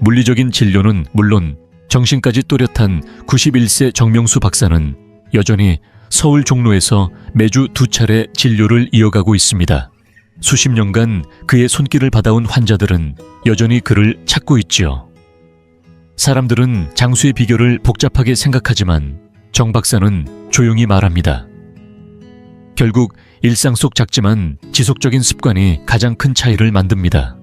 물리적인 진료는 물론 정신까지 또렷한 91세 정명수 박사는 여전히 서울 종로에서 매주 2차례 진료를 이어가고 있습니다. 수십 년간 그의 손길을 받아온 환자들은 여전히 그를 찾고 있지요. 사람들은 장수의 비결을 복잡하게 생각하지만 정 박사는 조용히 말합니다. 결국 일상 속 작지만 지속적인 습관이 가장 큰 차이를 만듭니다.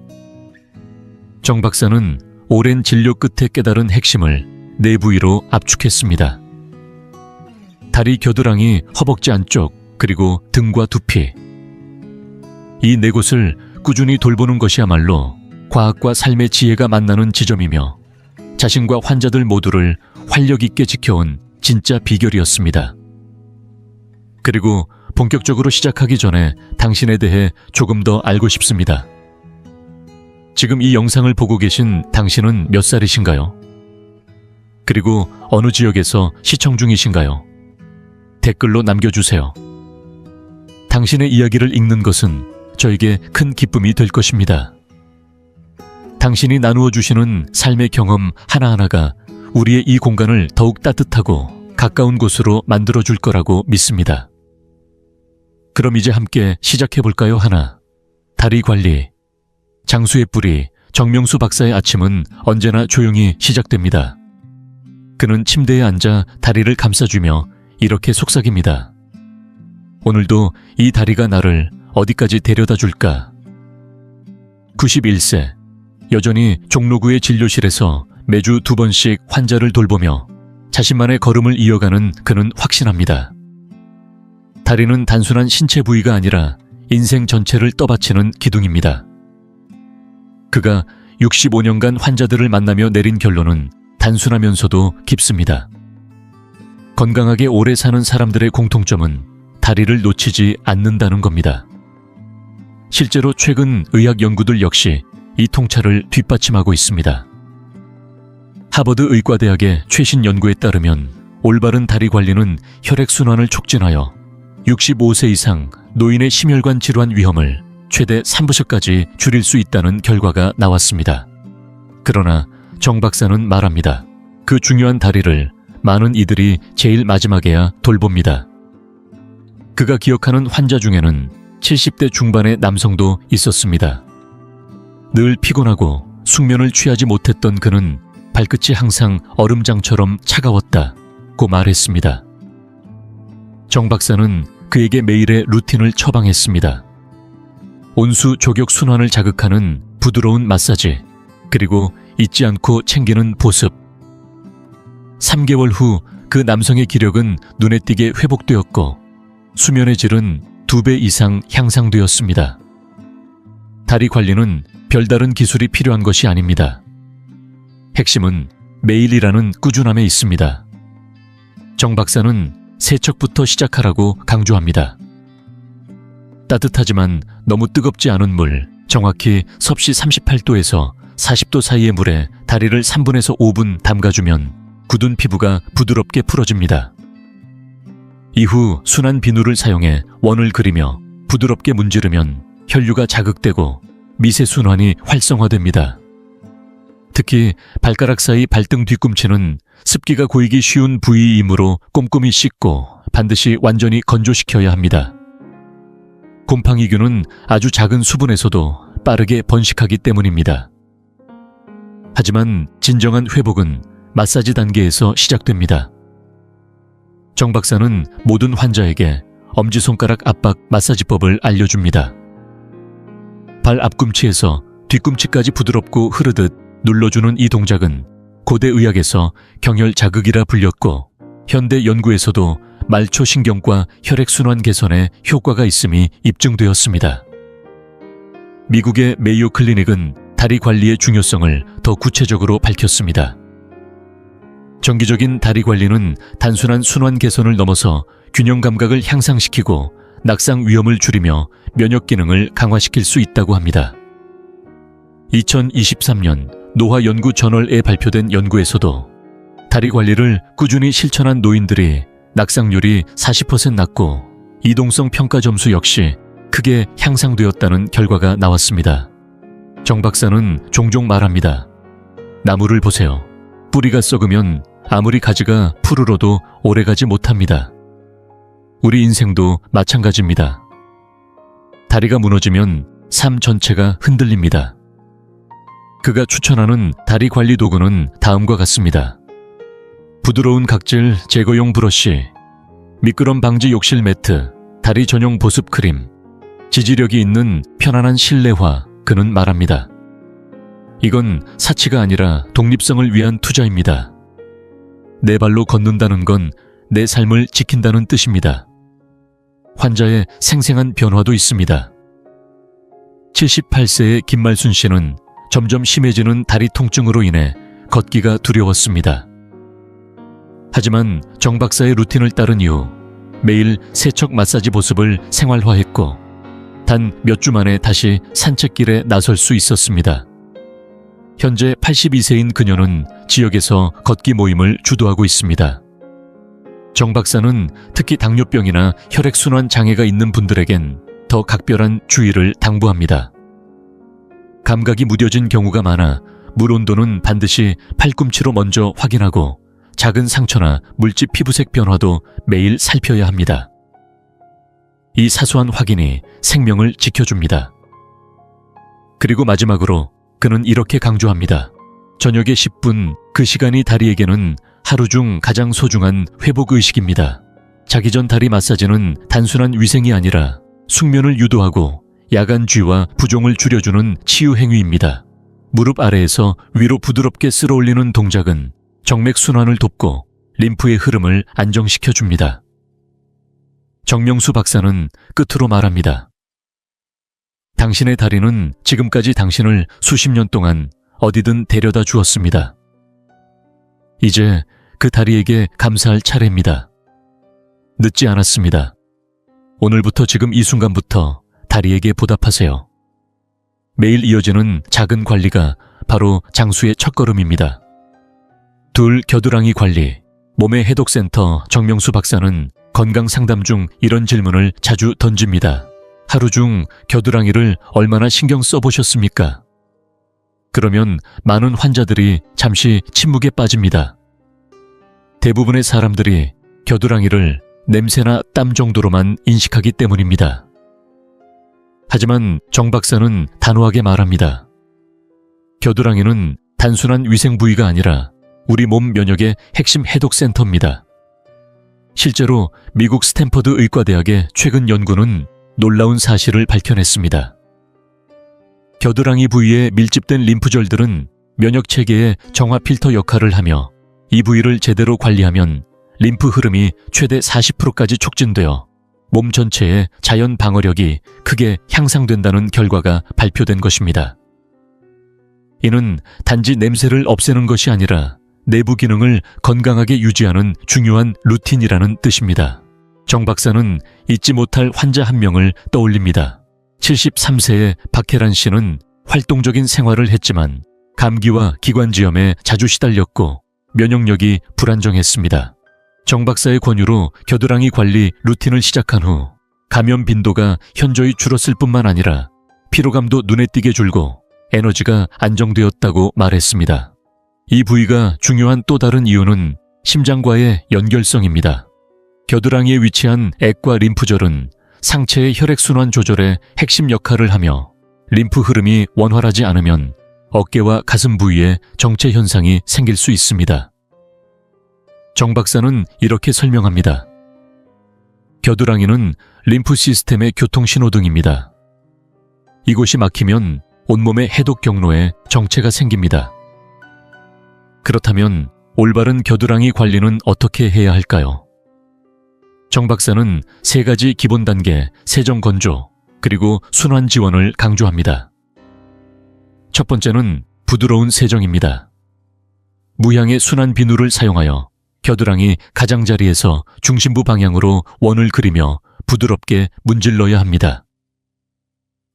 정 박사는 오랜 진료 끝에 깨달은 핵심을 네 부위로 압축했습니다. 다리 겨드랑이, 허벅지 안쪽, 그리고 등과 두피. 이 네 곳을 꾸준히 돌보는 것이야말로 과학과 삶의 지혜가 만나는 지점이며 자신과 환자들 모두를 활력 있게 지켜온 진짜 비결이었습니다. 그리고 본격적으로 시작하기 전에 당신에 대해 조금 더 알고 싶습니다. 지금 이 영상을 보고 계신 당신은 몇 살이신가요? 그리고 어느 지역에서 시청 중이신가요? 댓글로 남겨주세요. 당신의 이야기를 읽는 것은 저에게 큰 기쁨이 될 것입니다. 당신이 나누어 주시는 삶의 경험 하나하나가 우리의 이 공간을 더욱 따뜻하고 가까운 곳으로 만들어줄 거라고 믿습니다. 그럼 이제 함께 시작해볼까요? 하나, 다리 관리. 장수의 뿌리, 정명수 박사의 아침은 언제나 조용히 시작됩니다. 그는 침대에 앉아 다리를 감싸주며 이렇게 속삭입니다. 오늘도 이 다리가 나를 어디까지 데려다 줄까? 91세, 여전히 종로구의 진료실에서 매주 2번씩 환자를 돌보며 자신만의 걸음을 이어가는 그는 확신합니다. 다리는 단순한 신체 부위가 아니라 인생 전체를 떠받치는 기둥입니다. 그가 65년간 환자들을 만나며 내린 결론은 단순하면서도 깊습니다. 건강하게 오래 사는 사람들의 공통점은 다리를 놓치지 않는다는 겁니다. 실제로 최근 의학 연구들 역시 이 통찰을 뒷받침하고 있습니다. 하버드 의과대학의 최신 연구에 따르면 올바른 다리 관리는 혈액순환을 촉진하여 65세 이상 노인의 심혈관 질환 위험을 최대 3부서까지 줄일 수 있다는 결과가 나왔습니다. 그러나 정 박사는 말합니다. 그 중요한 다리를 많은 이들이 제일 마지막에야 돌봅니다. 그가 기억하는 환자 중에는 70대 중반의 남성도 있었습니다. 늘 피곤하고 숙면을 취하지 못했던 그는 발끝이 항상 얼음장처럼 차가웠다고 말했습니다. 정 박사는 그에게 매일의 루틴을 처방했습니다. 온수 조격 순환을 자극하는 부드러운 마사지, 그리고 잊지 않고 챙기는 보습. 3개월 후 그 남성의 기력은 눈에 띄게 회복되었고 수면의 질은 2배 이상 향상되었습니다. 다리 관리는 별다른 기술이 필요한 것이 아닙니다. 핵심은 매일이라는 꾸준함에 있습니다. 정 박사는 세척부터 시작하라고 강조합니다. 따뜻하지만 너무 뜨겁지 않은 물, 정확히 섭씨 38도에서 40도 사이의 물에 다리를 3분에서 5분 담가주면 굳은 피부가 부드럽게 풀어집니다. 이후 순한 비누를 사용해 원을 그리며 부드럽게 문지르면 혈류가 자극되고 미세순환이 활성화됩니다. 특히 발가락 사이 발등 뒤꿈치는 습기가 고이기 쉬운 부위이므로 꼼꼼히 씻고 반드시 완전히 건조시켜야 합니다. 곰팡이균은 아주 작은 수분에서도 빠르게 번식하기 때문입니다. 하지만 진정한 회복은 마사지 단계에서 시작됩니다. 정 박사는 모든 환자에게 엄지손가락 압박 마사지법을 알려줍니다. 발 앞꿈치에서 뒤꿈치까지 부드럽고 흐르듯 눌러주는 이 동작은 고대 의학에서 경혈 자극이라 불렸고 현대 연구에서도 말초신경과 혈액순환 개선에 효과가 있음이 입증되었습니다. 미국의 메이오 클리닉은 다리 관리의 중요성을 더 구체적으로 밝혔습니다. 정기적인 다리 관리는 단순한 순환 개선을 넘어서 균형 감각을 향상시키고 낙상 위험을 줄이며 면역 기능을 강화시킬 수 있다고 합니다. 2023년 노화 연구 저널에 발표된 연구에서도 다리 관리를 꾸준히 실천한 노인들이 낙상률이 40% 낮고 이동성 평가 점수 역시 크게 향상되었다는 결과가 나왔습니다. 정 박사는 종종 말합니다. 나무를 보세요. 뿌리가 썩으면 아무리 가지가 푸르러도 오래가지 못합니다. 우리 인생도 마찬가지입니다. 다리가 무너지면 삶 전체가 흔들립니다. 그가 추천하는 다리 관리 도구는 다음과 같습니다. 부드러운 각질 제거용 브러쉬, 미끄럼 방지 욕실 매트, 다리 전용 보습 크림, 지지력이 있는 편안한 실내화, 그는 말합니다. 이건 사치가 아니라 독립성을 위한 투자입니다. 내 발로 걷는다는 건 내 삶을 지킨다는 뜻입니다. 환자의 생생한 변화도 있습니다. 78세의 김말순 씨는 점점 심해지는 다리 통증으로 인해 걷기가 두려웠습니다. 하지만 정 박사의 루틴을 따른 이후 매일 세척 마사지 보습을 생활화했고 단 몇 주 만에 다시 산책길에 나설 수 있었습니다. 현재 82세인 그녀는 지역에서 걷기 모임을 주도하고 있습니다. 정 박사는 특히 당뇨병이나 혈액순환 장애가 있는 분들에겐 더 각별한 주의를 당부합니다. 감각이 무뎌진 경우가 많아 물 온도는 반드시 팔꿈치로 먼저 확인하고 작은 상처나 물집 피부색 변화도 매일 살펴야 합니다. 이 사소한 확인이 생명을 지켜줍니다. 그리고 마지막으로 그는 이렇게 강조합니다. 저녁에 10분, 그 시간이 다리에게는 하루 중 가장 소중한 회복의식입니다. 자기 전 다리 마사지는 단순한 위생이 아니라 숙면을 유도하고 야간 쥐와 부종을 줄여주는 치유 행위입니다. 무릎 아래에서 위로 부드럽게 쓸어올리는 동작은 정맥 순환을 돕고 림프의 흐름을 안정시켜줍니다. 정명수 박사는 끝으로 말합니다. 당신의 다리는 지금까지 당신을 수십 년 동안 어디든 데려다 주었습니다. 이제 그 다리에게 감사할 차례입니다. 늦지 않았습니다. 오늘부터 지금 이 순간부터 다리에게 보답하세요. 매일 이어지는 작은 관리가 바로 장수의 첫걸음입니다. 둘 겨드랑이 관리. 몸의 해독센터 정명수 박사는 건강 상담 중 이런 질문을 자주 던집니다. 하루 중 겨드랑이를 얼마나 신경 써보셨습니까? 그러면 많은 환자들이 잠시 침묵에 빠집니다. 대부분의 사람들이 겨드랑이를 냄새나 땀 정도로만 인식하기 때문입니다. 하지만 정 박사는 단호하게 말합니다. 겨드랑이는 단순한 위생 부위가 아니라 우리 몸 면역의 핵심 해독센터입니다. 실제로 미국 스탠퍼드 의과대학의 최근 연구는 놀라운 사실을 밝혀냈습니다. 겨드랑이 부위에 밀집된 림프절들은 면역체계의 정화 필터 역할을 하며 이 부위를 제대로 관리하면 림프 흐름이 최대 40%까지 촉진되어 몸 전체의 자연 방어력이 크게 향상된다는 결과가 발표된 것입니다. 이는 단지 냄새를 없애는 것이 아니라 내부 기능을 건강하게 유지하는 중요한 루틴이라는 뜻입니다. 정 박사는 잊지 못할 환자 한 명을 떠올립니다. 73세의 박혜란 씨는 활동적인 생활을 했지만 감기와 기관지염에 자주 시달렸고 면역력이 불안정했습니다. 정 박사의 권유로 겨드랑이 관리 루틴을 시작한 후 감염 빈도가 현저히 줄었을 뿐만 아니라 피로감도 눈에 띄게 줄고 에너지가 안정되었다고 말했습니다. 이 부위가 중요한 또 다른 이유는 심장과의 연결성입니다. 겨드랑이에 위치한 액과 림프절은 상체의 혈액순환 조절에 핵심 역할을 하며 림프 흐름이 원활하지 않으면 어깨와 가슴 부위에 정체 현상이 생길 수 있습니다. 정 박사는 이렇게 설명합니다. 겨드랑이는 림프 시스템의 교통신호등입니다. 이곳이 막히면 온몸의 해독 경로에 정체가 생깁니다. 그렇다면 올바른 겨드랑이 관리는 어떻게 해야 할까요? 정 박사는 3가지 기본 단계, 세정 건조, 그리고 순환 지원을 강조합니다. 첫 번째는 부드러운 세정입니다. 무향의 순환 비누를 사용하여 겨드랑이 가장자리에서 중심부 방향으로 원을 그리며 부드럽게 문질러야 합니다.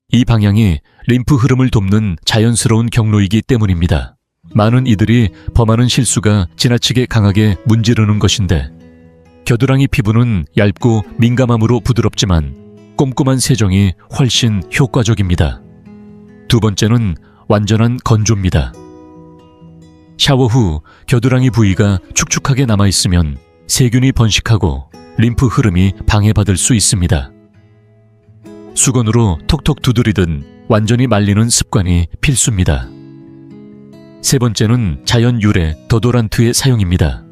이 방향이 림프 흐름을 돕는 자연스러운 경로이기 때문입니다. 많은 이들이 범하는 실수가 지나치게 강하게 문지르는 것인데 겨드랑이 피부는 얇고 민감함으로 부드럽지만 꼼꼼한 세정이 훨씬 효과적입니다. 두 번째는 완전한 건조입니다. 샤워 후 겨드랑이 부위가 축축하게 남아있으면 세균이 번식하고 림프 흐름이 방해받을 수 있습니다. 수건으로 톡톡 두드리든 완전히 말리는 습관이 필수입니다. 세 번째는 자연 유래 더도란트의 사용입니다.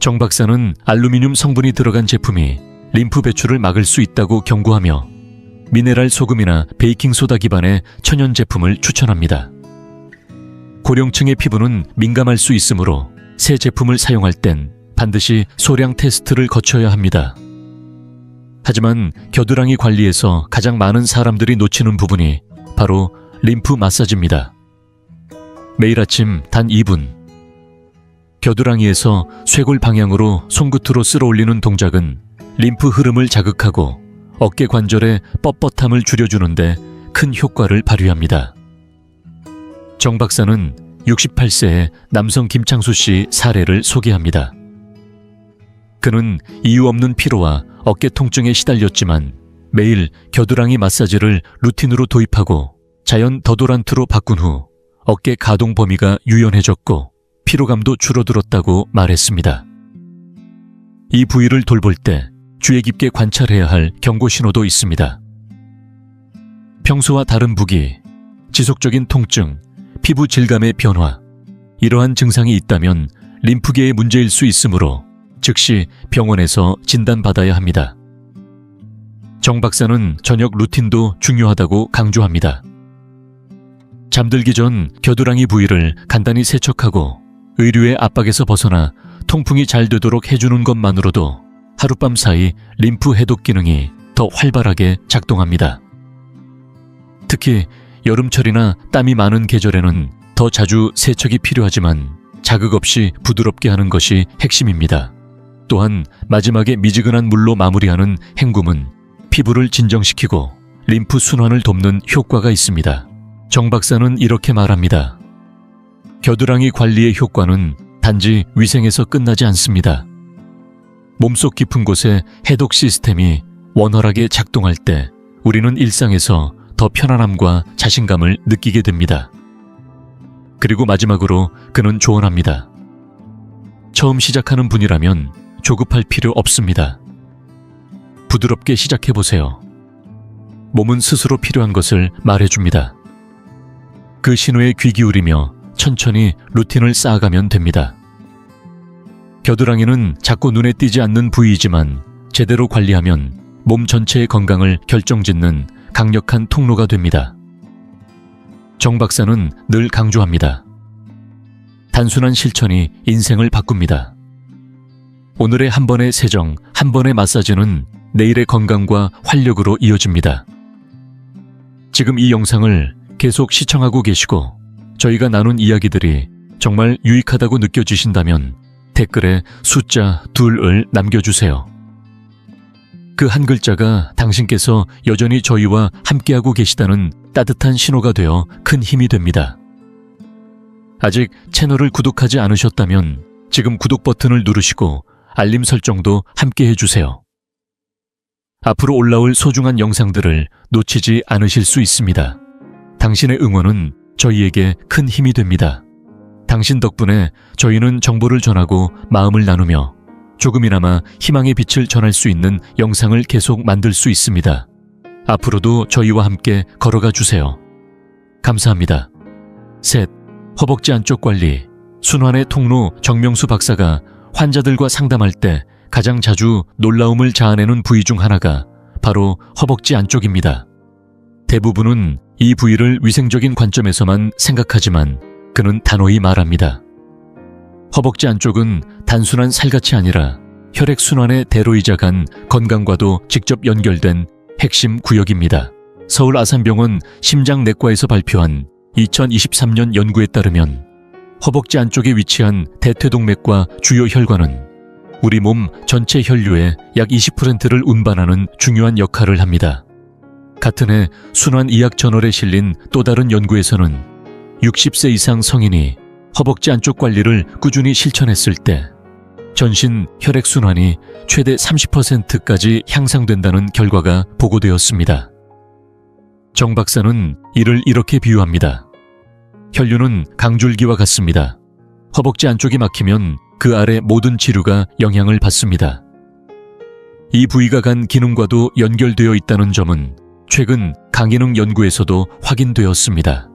정 박사는 알루미늄 성분이 들어간 제품이 림프 배출을 막을 수 있다고 경고하며 미네랄 소금이나 베이킹소다 기반의 천연 제품을 추천합니다. 고령층의 피부는 민감할 수 있으므로 새 제품을 사용할 땐 반드시 소량 테스트를 거쳐야 합니다. 하지만 겨드랑이 관리에서 가장 많은 사람들이 놓치는 부분이 바로 림프 마사지입니다. 매일 아침 단 2분. 겨드랑이에서 쇄골 방향으로 손끝으로 쓸어 올리는 동작은 림프 흐름을 자극하고 어깨 관절의 뻣뻣함을 줄여주는데 큰 효과를 발휘합니다. 정 박사는 68세의 남성 김창수 씨 사례를 소개합니다. 그는 이유 없는 피로와 어깨 통증에 시달렸지만 매일 겨드랑이 마사지를 루틴으로 도입하고 자연 더도란트로 바꾼 후 어깨 가동 범위가 유연해졌고 피로감도 줄어들었다고 말했습니다. 이 부위를 돌볼 때 주의 깊게 관찰해야 할 경고 신호도 있습니다. 평소와 다른 부기, 지속적인 통증, 피부 질감의 변화, 이러한 증상이 있다면 림프계의 문제일 수 있으므로 즉시 병원에서 진단받아야 합니다. 정 박사는 저녁 루틴도 중요하다고 강조합니다. 잠들기 전 겨드랑이 부위를 간단히 세척하고 의류의 압박에서 벗어나 통풍이 잘 되도록 해주는 것만으로도 하룻밤 사이 림프 해독 기능이 더 활발하게 작동합니다. 특히 여름철이나 땀이 많은 계절에는 더 자주 세척이 필요하지만 자극 없이 부드럽게 하는 것이 핵심입니다. 또한 마지막에 미지근한 물로 마무리하는 헹굼은 피부를 진정시키고 림프 순환을 돕는 효과가 있습니다. 정 박사는 이렇게 말합니다. 겨드랑이 관리의 효과는 단지 위생에서 끝나지 않습니다. 몸속 깊은 곳에 해독 시스템이 원활하게 작동할 때 우리는 일상에서 더 편안함과 자신감을 느끼게 됩니다. 그리고 마지막으로 그는 조언합니다. 처음 시작하는 분이라면 조급할 필요 없습니다. 부드럽게 시작해보세요. 몸은 스스로 필요한 것을 말해줍니다. 그 신호에 귀 기울이며 천천히 루틴을 쌓아가면 됩니다. 겨드랑이는 작고 눈에 띄지 않는 부위이지만 제대로 관리하면 몸 전체의 건강을 결정짓는 강력한 통로가 됩니다. 정 박사는 늘 강조합니다. 단순한 실천이 인생을 바꿉니다. 오늘의 한 번의 세정, 한 번의 마사지는 내일의 건강과 활력으로 이어집니다. 지금 이 영상을 계속 시청하고 계시고 저희가 나눈 이야기들이 정말 유익하다고 느껴지신다면 댓글에 숫자 2을 남겨주세요. 그 한 글자가 당신께서 여전히 저희와 함께하고 계시다는 따뜻한 신호가 되어 큰 힘이 됩니다. 아직 채널을 구독하지 않으셨다면 지금 구독 버튼을 누르시고 알림 설정도 함께 해주세요. 앞으로 올라올 소중한 영상들을 놓치지 않으실 수 있습니다. 당신의 응원은 저희에게 큰 힘이 됩니다. 당신 덕분에 저희는 정보를 전하고 마음을 나누며 조금이나마 희망의 빛을 전할 수 있는 영상을 계속 만들 수 있습니다. 앞으로도 저희와 함께 걸어가 주세요. 감사합니다. 셋, 허벅지 안쪽 관리. 순환의 통로 정명수 박사가 환자들과 상담할 때 가장 자주 놀라움을 자아내는 부위 중 하나가 바로 허벅지 안쪽입니다. 대부분은 이 부위를 위생적인 관점에서만 생각하지만 그는 단호히 말합니다. 허벅지 안쪽은 단순한 살갗이 아니라 혈액순환의 대로이자 간 건강과도 직접 연결된 핵심 구역입니다. 서울 아산병원 심장내과에서 발표한 2023년 연구에 따르면 허벅지 안쪽에 위치한 대퇴동맥과 주요 혈관은 우리 몸 전체 혈류의 약 20%를 운반하는 중요한 역할을 합니다. 같은 해 순환의학 저널에 실린 또 다른 연구에서는 60세 이상 성인이 허벅지 안쪽 관리를 꾸준히 실천했을 때 전신 혈액순환이 최대 30%까지 향상된다는 결과가 보고되었습니다. 정 박사는 이를 이렇게 비유합니다. 혈류는 강줄기와 같습니다. 허벅지 안쪽이 막히면 그 아래 모든 지류가 영향을 받습니다. 이 부위가 간 기능과도 연결되어 있다는 점은 최근 강기능 연구에서도 확인되었습니다.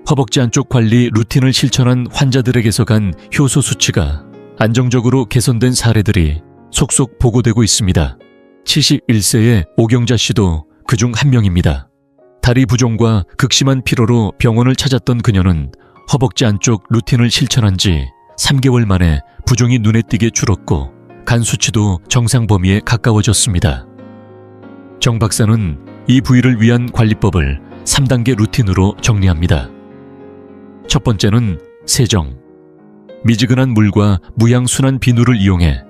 허벅지 안쪽 관리 루틴을 실천한 환자들에게서 간 효소 수치가 안정적으로 개선된 사례들이 속속 보고되고 있습니다. 71세의 오경자 씨도 그중 한 명입니다. 다리 부종과 극심한 피로로 병원을 찾았던 그녀는 허벅지 안쪽 루틴을 실천한 지 3개월 만에 부종이 눈에 띄게 줄었고 간 수치도 정상 범위에 가까워졌습니다. 정 박사는 이 부위를 위한 관리법을 3단계 루틴으로 정리합니다. 첫 번째는 세정. 미지근한 물과 무향순한 비누를 이용해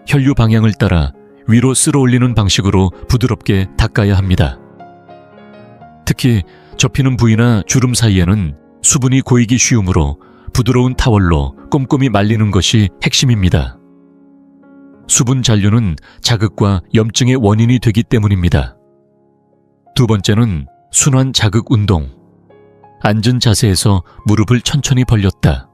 혈류 방향을 따라 위로 쓸어 올리는 방식으로 부드럽게 닦아야 합니다. 특히 접히는 부위나 주름 사이에는 수분이 고이기 쉬우므로 부드러운 타월로 꼼꼼히 말리는 것이 핵심입니다. 수분 잔류는 자극과 염증의 원인이 되기 때문입니다. 두 번째는 순환 자극 운동. 앉은 자세에서 무릎을 천천히 벌렸다.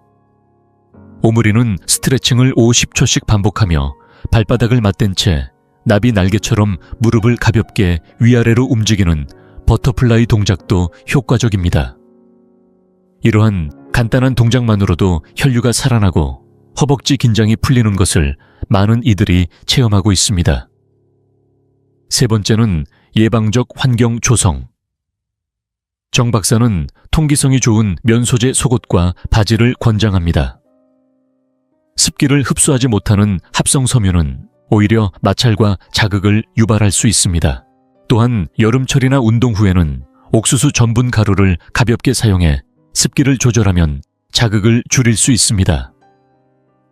오므리는 스트레칭을 50초씩 반복하며 발바닥을 맞댄 채 나비 날개처럼 무릎을 가볍게 위아래로 움직이는 버터플라이 동작도 효과적입니다. 이러한 간단한 동작만으로도 혈류가 살아나고 허벅지 긴장이 풀리는 것을 많은 이들이 체험하고 있습니다. 세 번째는 예방적 환경 조성. 정 박사는 통기성이 좋은 면 소재 속옷과 바지를 권장합니다. 습기를 흡수하지 못하는 합성 섬유는 오히려 마찰과 자극을 유발할 수 있습니다. 또한 여름철이나 운동 후에는 옥수수 전분 가루를 가볍게 사용해 습기를 조절하면 자극을 줄일 수 있습니다.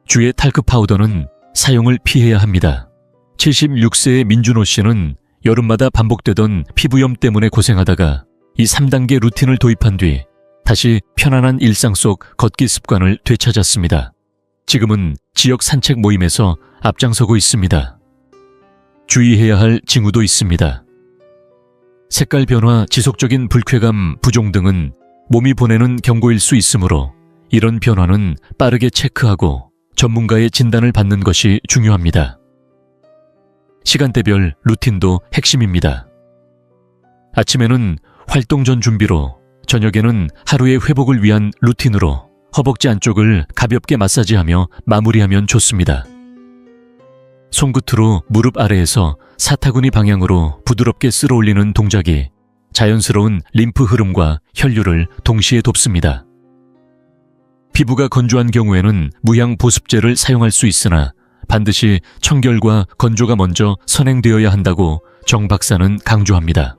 주의 탈크 파우더는 사용을 피해야 합니다. 76세의 민준호 씨는 여름마다 반복되던 피부염 때문에 고생하다가 이 3단계 루틴을 도입한 뒤 다시 편안한 일상 속 걷기 습관을 되찾았습니다. 지금은 지역 산책 모임에서 앞장서고 있습니다. 주의해야 할 징후도 있습니다. 색깔 변화, 지속적인 불쾌감, 부종 등은 몸이 보내는 경고일 수 있으므로 이런 변화는 빠르게 체크하고 전문가의 진단을 받는 것이 중요합니다. 시간대별 루틴도 핵심입니다. 아침에는 활동 전 준비로, 저녁에는 하루의 회복을 위한 루틴으로 허벅지 안쪽을 가볍게 마사지하며 마무리하면 좋습니다. 손끝으로 무릎 아래에서 사타구니 방향으로 부드럽게 쓸어 올리는 동작이 자연스러운 림프 흐름과 혈류를 동시에 돕습니다. 피부가 건조한 경우에는 무향 보습제를 사용할 수 있으나 반드시 청결과 건조가 먼저 선행되어야 한다고 정 박사는 강조합니다.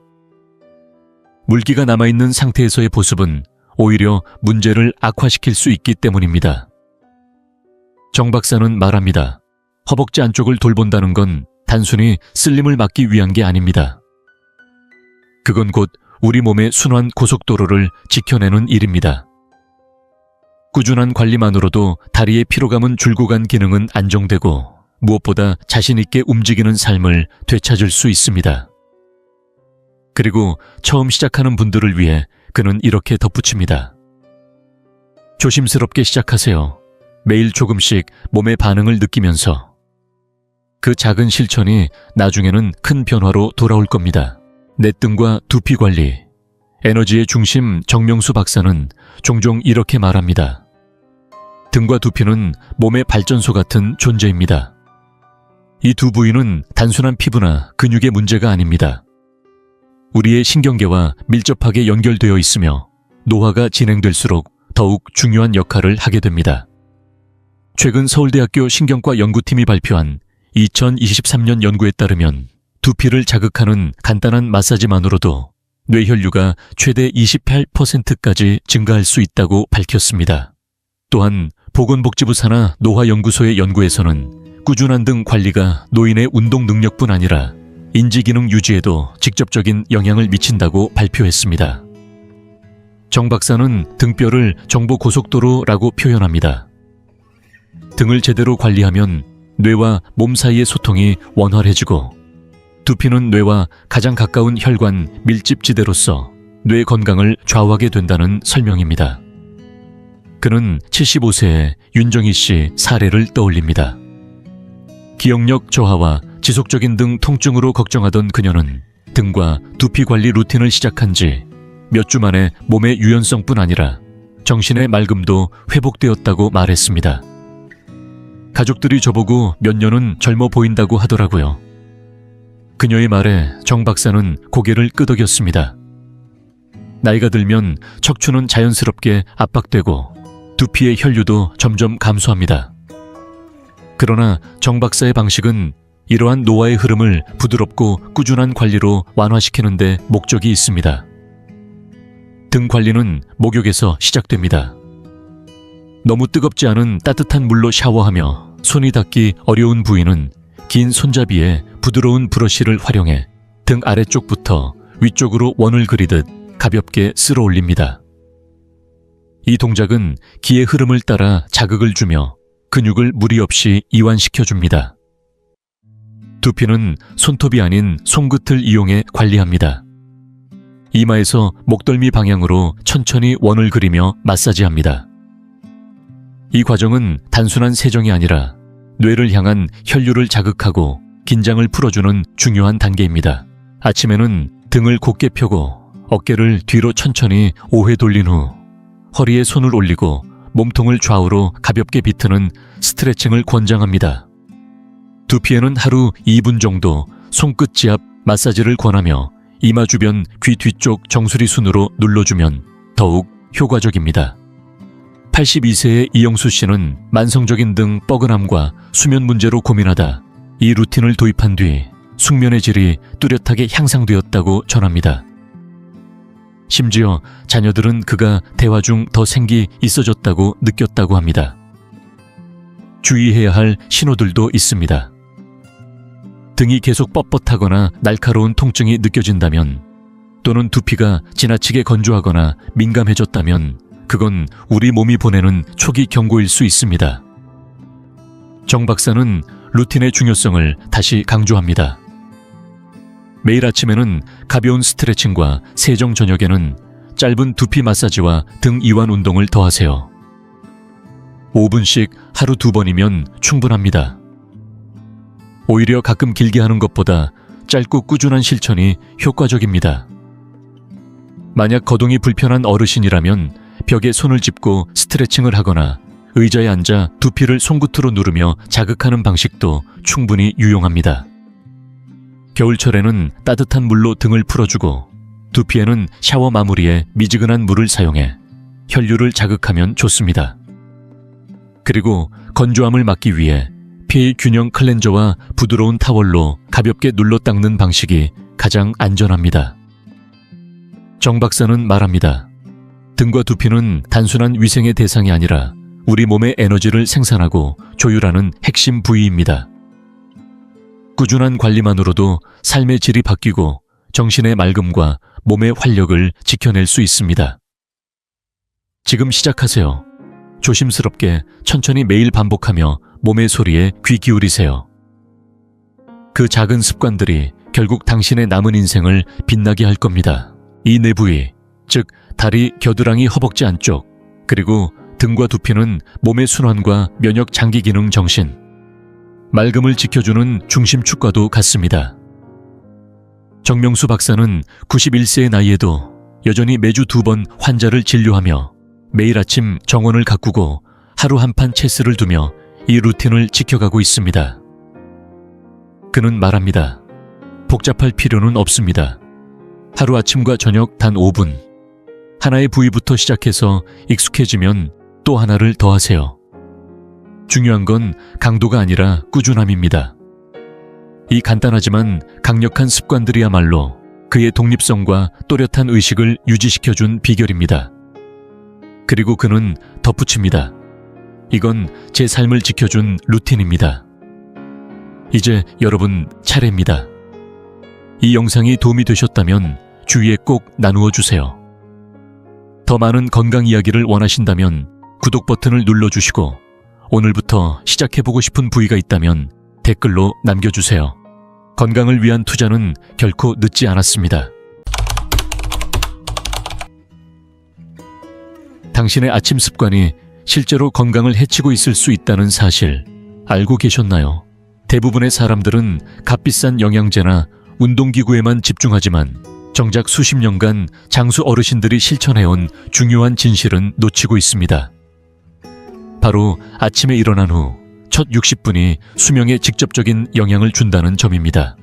물기가 남아있는 상태에서의 보습은 오히려 문제를 악화시킬 수 있기 때문입니다. 정 박사는 말합니다. 허벅지 안쪽을 돌본다는 건 단순히 쓸림을 막기 위한 게 아닙니다. 그건 곧 우리 몸의 순환 고속도로를 지켜내는 일입니다. 꾸준한 관리만으로도 다리의 피로감은 줄고 간 기능은 안정되고 무엇보다 자신 있게 움직이는 삶을 되찾을 수 있습니다. 그리고 처음 시작하는 분들을 위해 그는 이렇게 덧붙입니다. 조심스럽게 시작하세요. 매일 조금씩 몸의 반응을 느끼면서. 그 작은 실천이 나중에는 큰 변화로 돌아올 겁니다. 내등과 두피 관리. 에너지의 중심 정명수 박사는 종종 이렇게 말합니다. 등과 두피는 몸의 발전소 같은 존재입니다. 이 두 부위는 단순한 피부나 근육의 문제가 아닙니다. 우리의 신경계와 밀접하게 연결되어 있으며 노화가 진행될수록 더욱 중요한 역할을 하게 됩니다. 최근 서울대학교 신경과 연구팀이 발표한 2023년 연구에 따르면 두피를 자극하는 간단한 마사지만으로도 뇌혈류가 최대 28%까지 증가할 수 있다고 밝혔습니다. 또한 보건복지부 산하 노화연구소의 연구에서는 꾸준한 등 관리가 노인의 운동 능력뿐 아니라 인지기능 유지에도 직접적인 영향을 미친다고 발표했습니다. 정 박사는 등뼈를 정보고속도로라고 표현합니다. 등을 제대로 관리하면 뇌와 몸 사이의 소통이 원활해지고 두피는 뇌와 가장 가까운 혈관 밀집지대로서 뇌 건강을 좌우하게 된다는 설명입니다. 그는 75세의 윤정희 씨 사례를 떠올립니다. 기억력 저하와 지속적인 등 통증으로 걱정하던 그녀는 등과 두피 관리 루틴을 시작한 지 몇 주 만에 몸의 유연성뿐 아니라 정신의 맑음도 회복되었다고 말했습니다. 가족들이 저보고 몇 년은 젊어 보인다고 하더라고요. 그녀의 말에 정 박사는 고개를 끄덕였습니다. 나이가 들면 척추는 자연스럽게 압박되고 두피의 혈류도 점점 감소합니다. 그러나 정 박사의 방식은 이러한 노화의 흐름을 부드럽고 꾸준한 관리로 완화시키는 데 목적이 있습니다. 등 관리는 목욕에서 시작됩니다. 너무 뜨겁지 않은 따뜻한 물로 샤워하며 손이 닿기 어려운 부위는 긴 손잡이에 부드러운 브러쉬를 활용해 등 아래쪽부터 위쪽으로 원을 그리듯 가볍게 쓸어 올립니다. 이 동작은 기의 흐름을 따라 자극을 주며 근육을 무리 없이 이완시켜줍니다. 두피는 손톱이 아닌 손끝을 이용해 관리합니다. 이마에서 목덜미 방향으로 천천히 원을 그리며 마사지합니다. 이 과정은 단순한 세정이 아니라 뇌를 향한 혈류를 자극하고 긴장을 풀어주는 중요한 단계입니다. 아침에는 등을 곧게 펴고 어깨를 뒤로 천천히 5회 돌린 후 허리에 손을 올리고 몸통을 좌우로 가볍게 비트는 스트레칭을 권장합니다. 두피에는 하루 2분 정도 손끝 지압 마사지를 권하며 이마 주변 귀 뒤쪽 정수리 순으로 눌러주면 더욱 효과적입니다. 82세의 이영수 씨는 만성적인 등 뻐근함과 수면 문제로 고민하다 이 루틴을 도입한 뒤 숙면의 질이 뚜렷하게 향상되었다고 전합니다. 심지어 자녀들은 그가 대화 중 더 생기 있어졌다고 느꼈다고 합니다. 주의해야 할 신호들도 있습니다. 등이 계속 뻣뻣하거나 날카로운 통증이 느껴진다면 또는 두피가 지나치게 건조하거나 민감해졌다면 그건 우리 몸이 보내는 초기 경고일 수 있습니다. 정 박사는 루틴의 중요성을 다시 강조합니다. 매일 아침에는 가벼운 스트레칭과 세정 저녁에는 짧은 두피 마사지와 등 이완 운동을 더하세요. 5분씩 하루 2번이면 충분합니다. 오히려 가끔 길게 하는 것보다 짧고 꾸준한 실천이 효과적입니다. 만약 거동이 불편한 어르신이라면 벽에 손을 짚고 스트레칭을 하거나 의자에 앉아 두피를 손끝으로 누르며 자극하는 방식도 충분히 유용합니다. 겨울철에는 따뜻한 물로 등을 풀어주고 두피에는 샤워 마무리에 미지근한 물을 사용해 혈류를 자극하면 좋습니다. 그리고 건조함을 막기 위해 피해 균형 클렌저와 부드러운 타월로 가볍게 눌러 닦는 방식이 가장 안전합니다. 정 박사는 말합니다. 등과 두피는 단순한 위생의 대상이 아니라 우리 몸의 에너지를 생산하고 조율하는 핵심 부위입니다. 꾸준한 관리만으로도 삶의 질이 바뀌고 정신의 맑음과 몸의 활력을 지켜낼 수 있습니다. 지금 시작하세요. 조심스럽게 천천히 매일 반복하며 몸의 소리에 귀 기울이세요. 그 작은 습관들이 결국 당신의 남은 인생을 빛나게 할 겁니다. 이 네 부위, 즉 다리, 겨드랑이, 허벅지 안쪽, 그리고 등과 두피는 몸의 순환과 면역 장기 기능 정신, 맑음을 지켜주는 중심축과도 같습니다. 정명수 박사는 91세의 나이에도 여전히 매주 2번 환자를 진료하며 매일 아침 정원을 가꾸고 하루 한 판 체스를 두며 이 루틴을 지켜가고 있습니다. 그는 말합니다. 복잡할 필요는 없습니다. 하루 아침과 저녁 단 5분. 하나의 부위부터 시작해서 익숙해지면 또 하나를 더하세요. 중요한 건 강도가 아니라 꾸준함입니다. 이 간단하지만 강력한 습관들이야말로 그의 독립성과 또렷한 의식을 유지시켜준 비결입니다. 그리고 그는 덧붙입니다. 이건 제 삶을 지켜준 루틴입니다. 이제 여러분 차례입니다. 이 영상이 도움이 되셨다면 주위에 꼭 나누어 주세요. 더 많은 건강 이야기를 원하신다면 구독 버튼을 눌러주시고 오늘부터 시작해보고 싶은 부위가 있다면 댓글로 남겨주세요. 건강을 위한 투자는 결코 늦지 않았습니다. 당신의 아침 습관이 실제로 건강을 해치고 있을 수 있다는 사실 알고 계셨나요? 대부분의 사람들은 값비싼 영양제나 운동기구에만 집중하지만 정작 수십 년간 장수 어르신들이 실천해온 중요한 진실은 놓치고 있습니다. 바로 아침에 일어난 후 첫 60분이 수명에 직접적인 영향을 준다는 점입니다.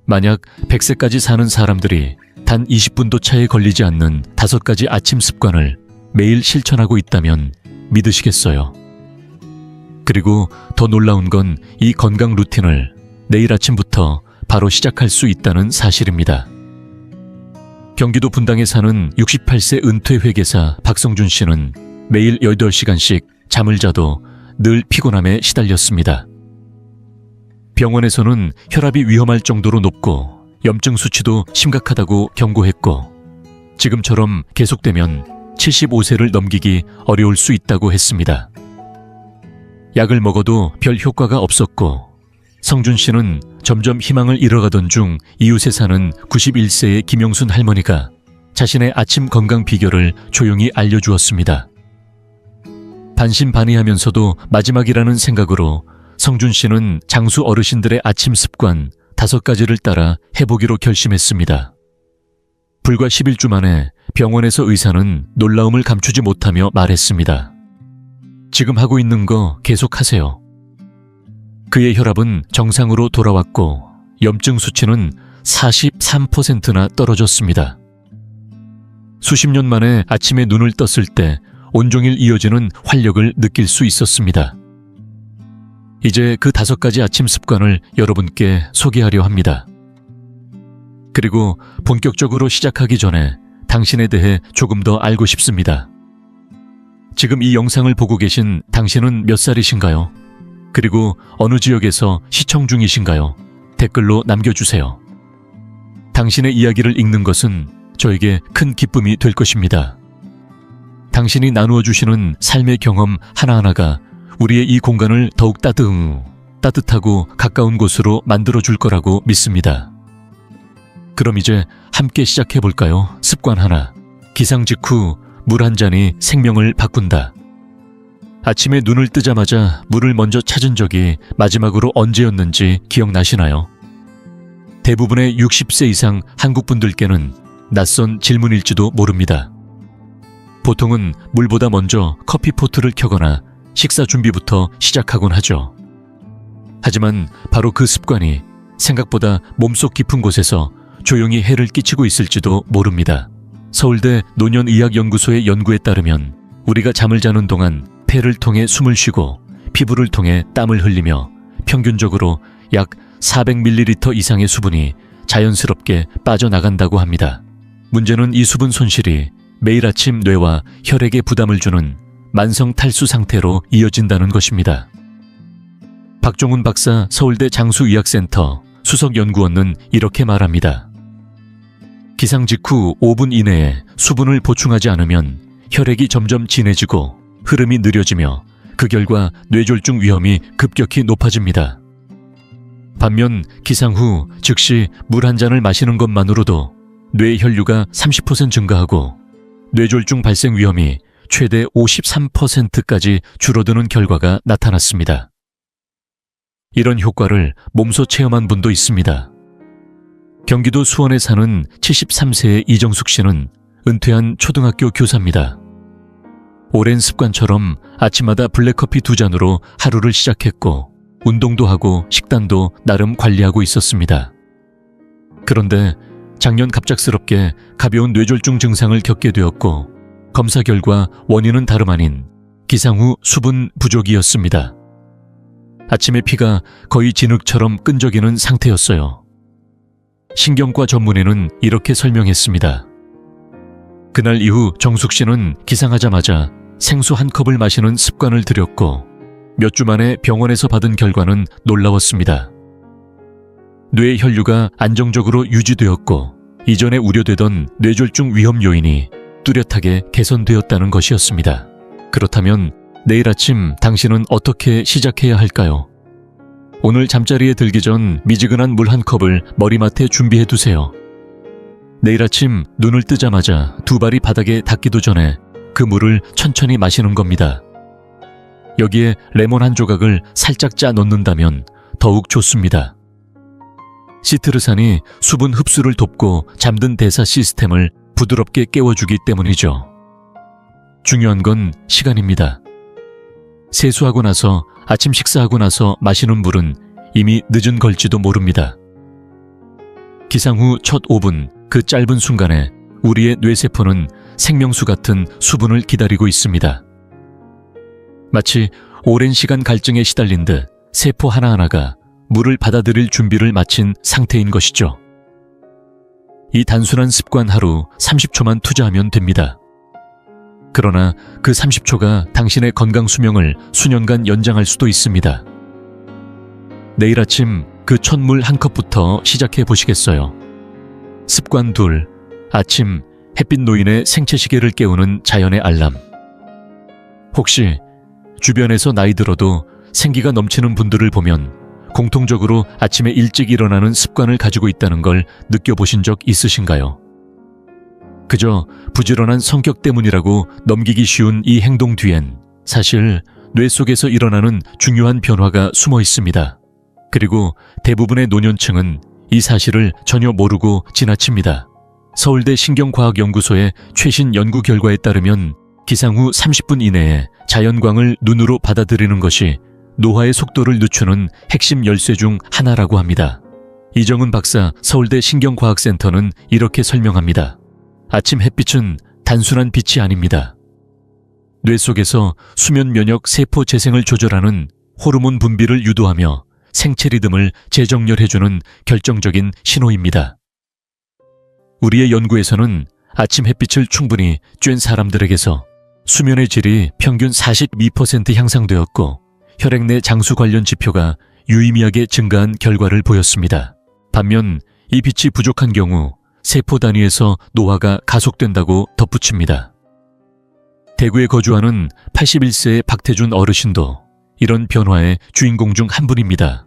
만약 100세까지 사는 사람들이 단 20분도 차에 걸리지 않는 5가지 아침 습관을 매일 실천하고 있다면 믿으시겠어요? 그리고 더 놀라운 건 이 건강 루틴을 내일 아침부터 바로 시작할 수 있다는 사실입니다. 경기도 분당에 사는 68세 은퇴 회계사 박성준 씨는 매일 8시간씩 잠을 자도 늘 피곤함에 시달렸습니다. 병원에서는 혈압이 위험할 정도로 높고 염증 수치도 심각하다고 경고했고 지금처럼 계속되면 75세를 넘기기 어려울 수 있다고 했습니다. 약을 먹어도 별 효과가 없었고 성준 씨는 점점 희망을 잃어가던 중 이웃에 사는 91세의 김영순 할머니가 자신의 아침 건강 비결을 조용히 알려주었습니다. 반신반의하면서도 마지막이라는 생각으로 성준 씨는 장수 어르신들의 아침 습관 5가지를 따라 해보기로 결심했습니다. 불과 11주 만에 병원에서 의사는 놀라움을 감추지 못하며 말했습니다. 지금 하고 있는 거 계속하세요. 그의 혈압은 정상으로 돌아왔고 염증 수치는 43%나 떨어졌습니다. 수십 년 만에 아침에 눈을 떴을 때 온종일 이어지는 활력을 느낄 수 있었습니다. 이제 그 5가지 아침 습관을 여러분께 소개하려 합니다. 그리고 본격적으로 시작하기 전에 당신에 대해 조금 더 알고 싶습니다. 지금 이 영상을 보고 계신 당신은 몇 살이신가요? 그리고 어느 지역에서 시청 중이신가요? 댓글로 남겨주세요. 당신의 이야기를 읽는 것은 저에게 큰 기쁨이 될 것입니다. 당신이 나누어 주시는 삶의 경험 하나하나가 우리의 이 공간을 더욱 따뜻하고 가까운 곳으로 만들어 줄 거라고 믿습니다. 그럼 이제 함께 시작해 볼까요? 습관 하나. 기상 직후 물 한 잔이 생명을 바꾼다. 아침에 눈을 뜨자마자 물을 먼저 찾은 적이 마지막으로 언제였는지 기억나시나요? 대부분의 60세 이상 한국 분들께는 낯선 질문일지도 모릅니다. 보통은 물보다 먼저 커피포트를 켜거나 식사 준비부터 시작하곤 하죠. 하지만 바로 그 습관이 생각보다 몸속 깊은 곳에서 조용히 해를 끼치고 있을지도 모릅니다. 서울대 노년의학연구소의 연구에 따르면 우리가 잠을 자는 동안 폐를 통해 숨을 쉬고 피부를 통해 땀을 흘리며 평균적으로 약 400ml 이상의 수분이 자연스럽게 빠져나간다고 합니다. 문제는 이 수분 손실이 매일 아침 뇌와 혈액에 부담을 주는 만성 탈수 상태로 이어진다는 것입니다. 박종훈 박사 서울대 장수의학센터 수석연구원은 이렇게 말합니다. 기상 직후 5분 이내에 수분을 보충하지 않으면 혈액이 점점 진해지고 흐름이 느려지며 그 결과 뇌졸중 위험이 급격히 높아집니다. 반면 기상 후 즉시 물 한 잔을 마시는 것만으로도 뇌 혈류가 30% 증가하고 뇌졸중 발생 위험이 최대 53%까지 줄어드는 결과가 나타났습니다. 이런 효과를 몸소 체험한 분도 있습니다. 경기도 수원에 사는 73세의 이정숙 씨는 은퇴한 초등학교 교사입니다. 오랜 습관처럼 아침마다 블랙커피 2잔으로 하루를 시작했고 운동도 하고 식단도 나름 관리하고 있었습니다. 그런데 작년 갑작스럽게 가벼운 뇌졸중 증상을 겪게 되었고 검사 결과 원인은 다름 아닌 기상 후 수분 부족이었습니다. 아침에 피가 거의 진흙처럼 끈적이는 상태였어요. 신경과 전문의는 이렇게 설명했습니다. 그날 이후 정숙 씨는 기상하자마자 생수 한 컵을 마시는 습관을 들였고 몇 주 만에 병원에서 받은 결과는 놀라웠습니다. 뇌 혈류가 안정적으로 유지되었고 이전에 우려되던 뇌졸중 위험 요인이 뚜렷하게 개선되었다는 것이었습니다. 그렇다면 내일 아침 당신은 어떻게 시작해야 할까요? 오늘 잠자리에 들기 전 미지근한 물 한 컵을 머리맡에 준비해 두세요. 내일 아침 눈을 뜨자마자 두 발이 바닥에 닿기도 전에 그 물을 천천히 마시는 겁니다. 여기에 레몬 한 조각을 살짝 짜 넣는다면 더욱 좋습니다. 시트르산이 수분 흡수를 돕고 잠든 대사 시스템을 부드럽게 깨워주기 때문이죠. 중요한 건 시간입니다. 세수하고 나서 아침 식사하고 나서 마시는 물은 이미 늦은 걸지도 모릅니다. 기상 후 첫 5분, 그 짧은 순간에 우리의 뇌세포는 생명수 같은 수분을 기다리고 있습니다. 마치 오랜 시간 갈증에 시달린 듯 세포 하나하나가 물을 받아들일 준비를 마친 상태인 것이죠. 이 단순한 습관 하루 30초만 투자하면 됩니다. 그러나 그 30초가 당신의 건강 수명을 수년간 연장할 수도 있습니다. 내일 아침 그 첫 물 한 컵부터 시작해 보시겠어요? 습관 2. 아침 햇빛 노인의 생체시계를 깨우는 자연의 알람. 혹시 주변에서 나이 들어도 생기가 넘치는 분들을 보면 공통적으로 아침에 일찍 일어나는 습관을 가지고 있다는 걸 느껴보신 적 있으신가요? 그저 부지런한 성격 때문이라고 넘기기 쉬운 이 행동 뒤엔 사실 뇌 속에서 일어나는 중요한 변화가 숨어 있습니다. 그리고 대부분의 노년층은 이 사실을 전혀 모르고 지나칩니다. 서울대 신경과학연구소의 최신 연구 결과에 따르면 기상 후 30분 이내에 자연광을 눈으로 받아들이는 것이 노화의 속도를 늦추는 핵심 열쇠 중 하나라고 합니다. 이정은 박사 서울대 신경과학센터는 이렇게 설명합니다. 아침 햇빛은 단순한 빛이 아닙니다. 뇌 속에서 수면 면역 세포 재생을 조절하는 호르몬 분비를 유도하며 생체 리듬을 재정렬해주는 결정적인 신호입니다. 우리의 연구에서는 아침 햇빛을 충분히 쬐는 사람들에게서 수면의 질이 평균 42% 향상되었고 혈액 내 장수 관련 지표가 유의미하게 증가한 결과를 보였습니다. 반면 이 빛이 부족한 경우 세포 단위에서 노화가 가속된다고 덧붙입니다. 대구에 거주하는 81세의 박태준 어르신도 이런 변화의 주인공 중 한 분입니다.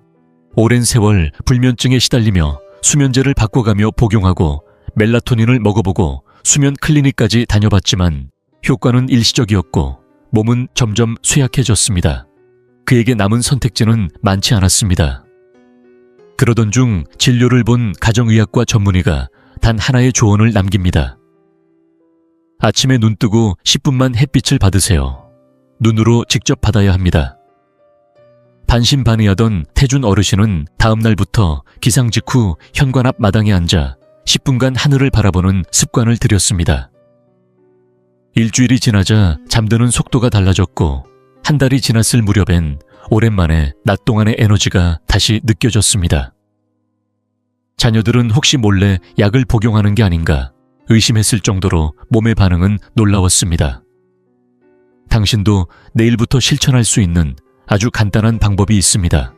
오랜 세월 불면증에 시달리며 수면제를 바꿔가며 복용하고 멜라토닌을 먹어보고 수면 클리닉까지 다녀봤지만 효과는 일시적이었고 몸은 점점 쇠약해졌습니다. 그에게 남은 선택지는 많지 않았습니다. 그러던 중 진료를 본 가정의학과 전문의가 단 하나의 조언을 남깁니다. 아침에 눈 뜨고 10분만 햇빛을 받으세요. 눈으로 직접 받아야 합니다. 반신반의하던 태준 어르신은 다음 날부터 기상 직후 현관 앞 마당에 앉아 10분간 하늘을 바라보는 습관을 들였습니다. 일주일이 지나자 잠드는 속도가 달라졌고 한 달이 지났을 무렵엔 오랜만에 낮 동안의 에너지가 다시 느껴졌습니다. 자녀들은 혹시 몰래 약을 복용하는 게 아닌가 의심했을 정도로 몸의 반응은 놀라웠습니다. 당신도 내일부터 실천할 수 있는 아주 간단한 방법이 있습니다.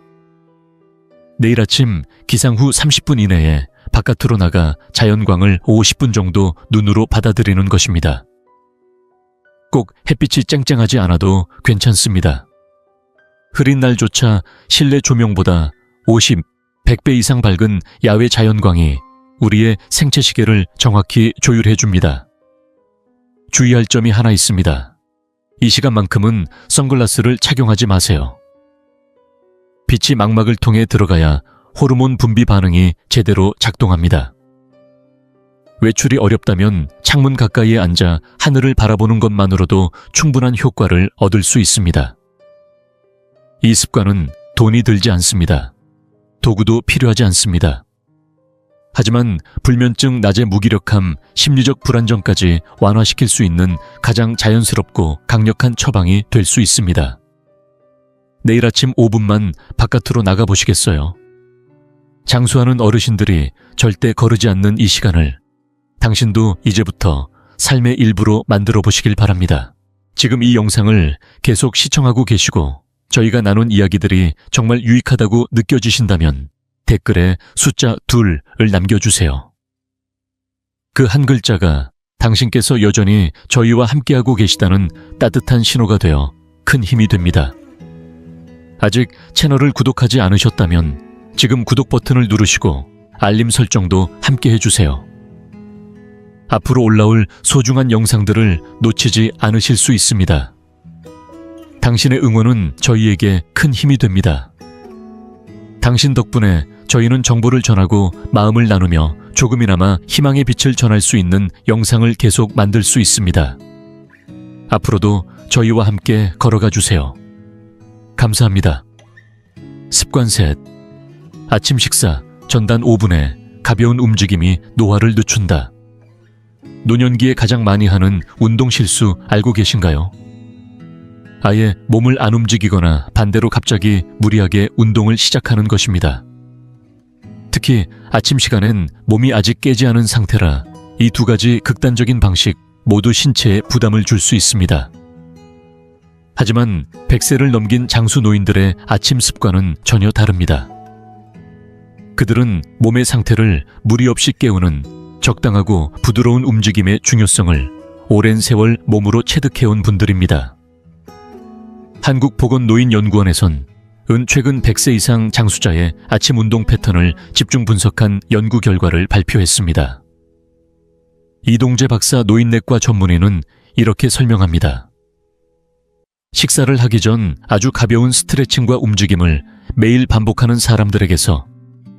내일 아침 기상 후 30분 이내에 바깥으로 나가 자연광을 50분 정도 눈으로 받아들이는 것입니다. 꼭 햇빛이 쨍쨍하지 않아도 괜찮습니다. 흐린 날조차 실내 조명보다 50, 100배 이상 밝은 야외 자연광이 우리의 생체 시계를 정확히 조율해줍니다. 주의할 점이 하나 있습니다. 이 시간만큼은 선글라스를 착용하지 마세요. 빛이 망막을 통해 들어가야 호르몬 분비 반응이 제대로 작동합니다. 외출이 어렵다면 창문 가까이에 앉아 하늘을 바라보는 것만으로도 충분한 효과를 얻을 수 있습니다. 이 습관은 돈이 들지 않습니다. 도구도 필요하지 않습니다. 하지만 불면증 낮의 무기력함, 심리적 불안정까지 완화시킬 수 있는 가장 자연스럽고 강력한 처방이 될 수 있습니다. 내일 아침 5분만 바깥으로 나가보시겠어요? 장수하는 어르신들이 절대 거르지 않는 이 시간을 당신도 이제부터 삶의 일부로 만들어 보시길 바랍니다. 지금 이 영상을 계속 시청하고 계시고 저희가 나눈 이야기들이 정말 유익하다고 느껴지신다면 댓글에 숫자 2를 남겨주세요. 그 한 글자가 당신께서 여전히 저희와 함께하고 계시다는 따뜻한 신호가 되어 큰 힘이 됩니다. 아직 채널을 구독하지 않으셨다면 지금 구독 버튼을 누르시고 알림 설정도 함께 해주세요. 앞으로 올라올 소중한 영상들을 놓치지 않으실 수 있습니다. 당신의 응원은 저희에게 큰 힘이 됩니다. 당신 덕분에 저희는 정보를 전하고 마음을 나누며 조금이나마 희망의 빛을 전할 수 있는 영상을 계속 만들 수 있습니다. 앞으로도 저희와 함께 걸어가 주세요. 감사합니다. 습관 셋. 아침 식사 전단 5분에 가벼운 움직임이 노화를 늦춘다. 노년기에 가장 많이 하는 운동 실수 알고 계신가요? 아예 몸을 안 움직이거나 반대로 갑자기 무리하게 운동을 시작하는 것입니다. 특히 아침 시간엔 몸이 아직 깨지 않은 상태라 이 두 가지 극단적인 방식 모두 신체에 부담을 줄 수 있습니다. 하지만 100세를 넘긴 장수 노인들의 아침 습관은 전혀 다릅니다. 그들은 몸의 상태를 무리 없이 깨우는 적당하고 부드러운 움직임의 중요성을 오랜 세월 몸으로 체득해온 분들입니다. 한국보건노인연구원에선 최근 100세 이상 장수자의 아침 운동 패턴을 집중 분석한 연구 결과를 발표했습니다. 이동재 박사 노인내과 전문의는 이렇게 설명합니다. 식사를 하기 전 아주 가벼운 스트레칭과 움직임을 매일 반복하는 사람들에게서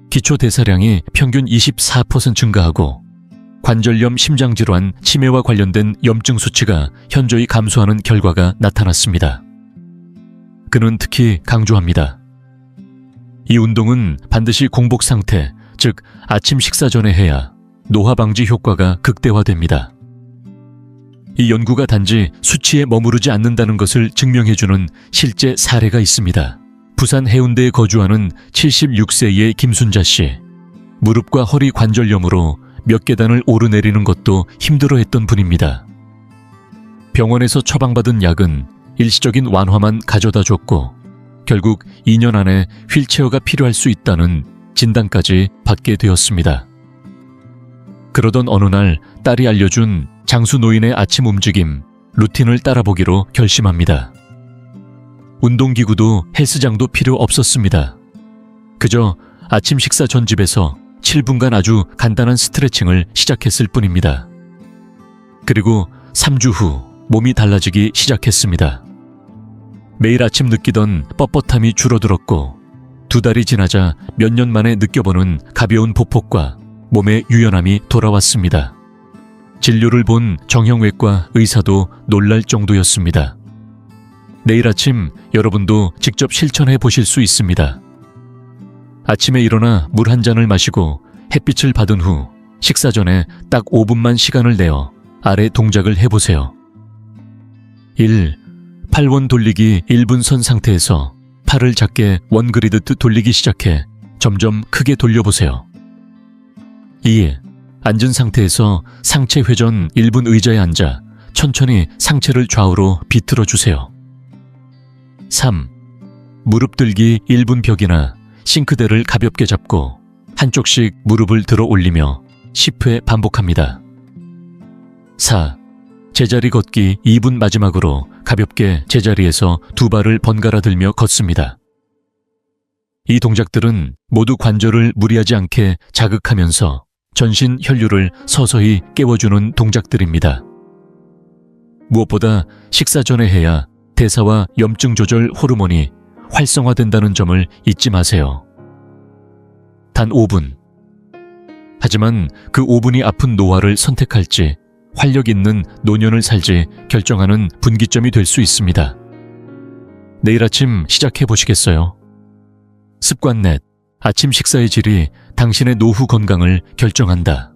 기초 대사량이 평균 24% 증가하고 관절염, 심장질환, 치매와 관련된 염증 수치가 현저히 감소하는 결과가 나타났습니다. 그는 특히 강조합니다. 이 운동은 반드시 공복 상태, 즉 아침 식사 전에 해야 노화 방지 효과가 극대화됩니다. 이 연구가 단지 수치에 머무르지 않는다는 것을 증명해주는 실제 사례가 있습니다. 부산 해운대에 거주하는 76세의 김순자 씨. 무릎과 허리 관절염으로 몇 계단을 오르내리는 것도 힘들어했던 분입니다. 병원에서 처방받은 약은 일시적인 완화만 가져다 줬고 결국 2년 안에 휠체어가 필요할 수 있다는 진단까지 받게 되었습니다. 그러던 어느 날 딸이 알려준 장수 노인의 아침 움직임 루틴을 따라보기로 결심합니다. 운동기구도 헬스장도 필요 없었습니다. 그저 아침 식사 전 집에서 7분간 아주 간단한 스트레칭을 시작했을 뿐입니다. 그리고 3주 후 몸이 달라지기 시작했습니다. 매일 아침 느끼던 뻣뻣함이 줄어들었고 2달이 지나자 몇 년 만에 느껴보는 가벼운 보폭과 몸의 유연함이 돌아왔습니다. 진료를 본 정형외과 의사도 놀랄 정도였습니다. 내일 아침 여러분도 직접 실천해 보실 수 있습니다. 아침에 일어나 물 한 잔을 마시고 햇빛을 받은 후 식사 전에 딱 5분만 시간을 내어 아래 동작을 해보세요. 1. 팔원 돌리기 1분 선 상태에서 팔을 작게 원그리듯 돌리기 시작해 점점 크게 돌려보세요. 2. 앉은 상태에서 상체 회전 1분 의자에 앉아 천천히 상체를 좌우로 비틀어 주세요. 3. 무릎 들기 1분 벽이나 싱크대를 가볍게 잡고 한쪽씩 무릎을 들어 올리며 10회 반복합니다. 4. 제자리 걷기 2분 마지막으로 가볍게 제자리에서 2발을 번갈아 들며 걷습니다. 이 동작들은 모두 관절을 무리하지 않게 자극하면서 전신 혈류를 서서히 깨워주는 동작들입니다. 무엇보다 식사 전에 해야 대사와 염증 조절 호르몬이 활성화된다는 점을 잊지 마세요. 단 5분. 하지만 그 5분이 아픈 노화를 선택할지 활력 있는 노년을 살지 결정하는 분기점이 될 수 있습니다. 내일 아침 시작해 보시겠어요? 습관 넷. 아침 식사의 질이 당신의 노후 건강을 결정한다.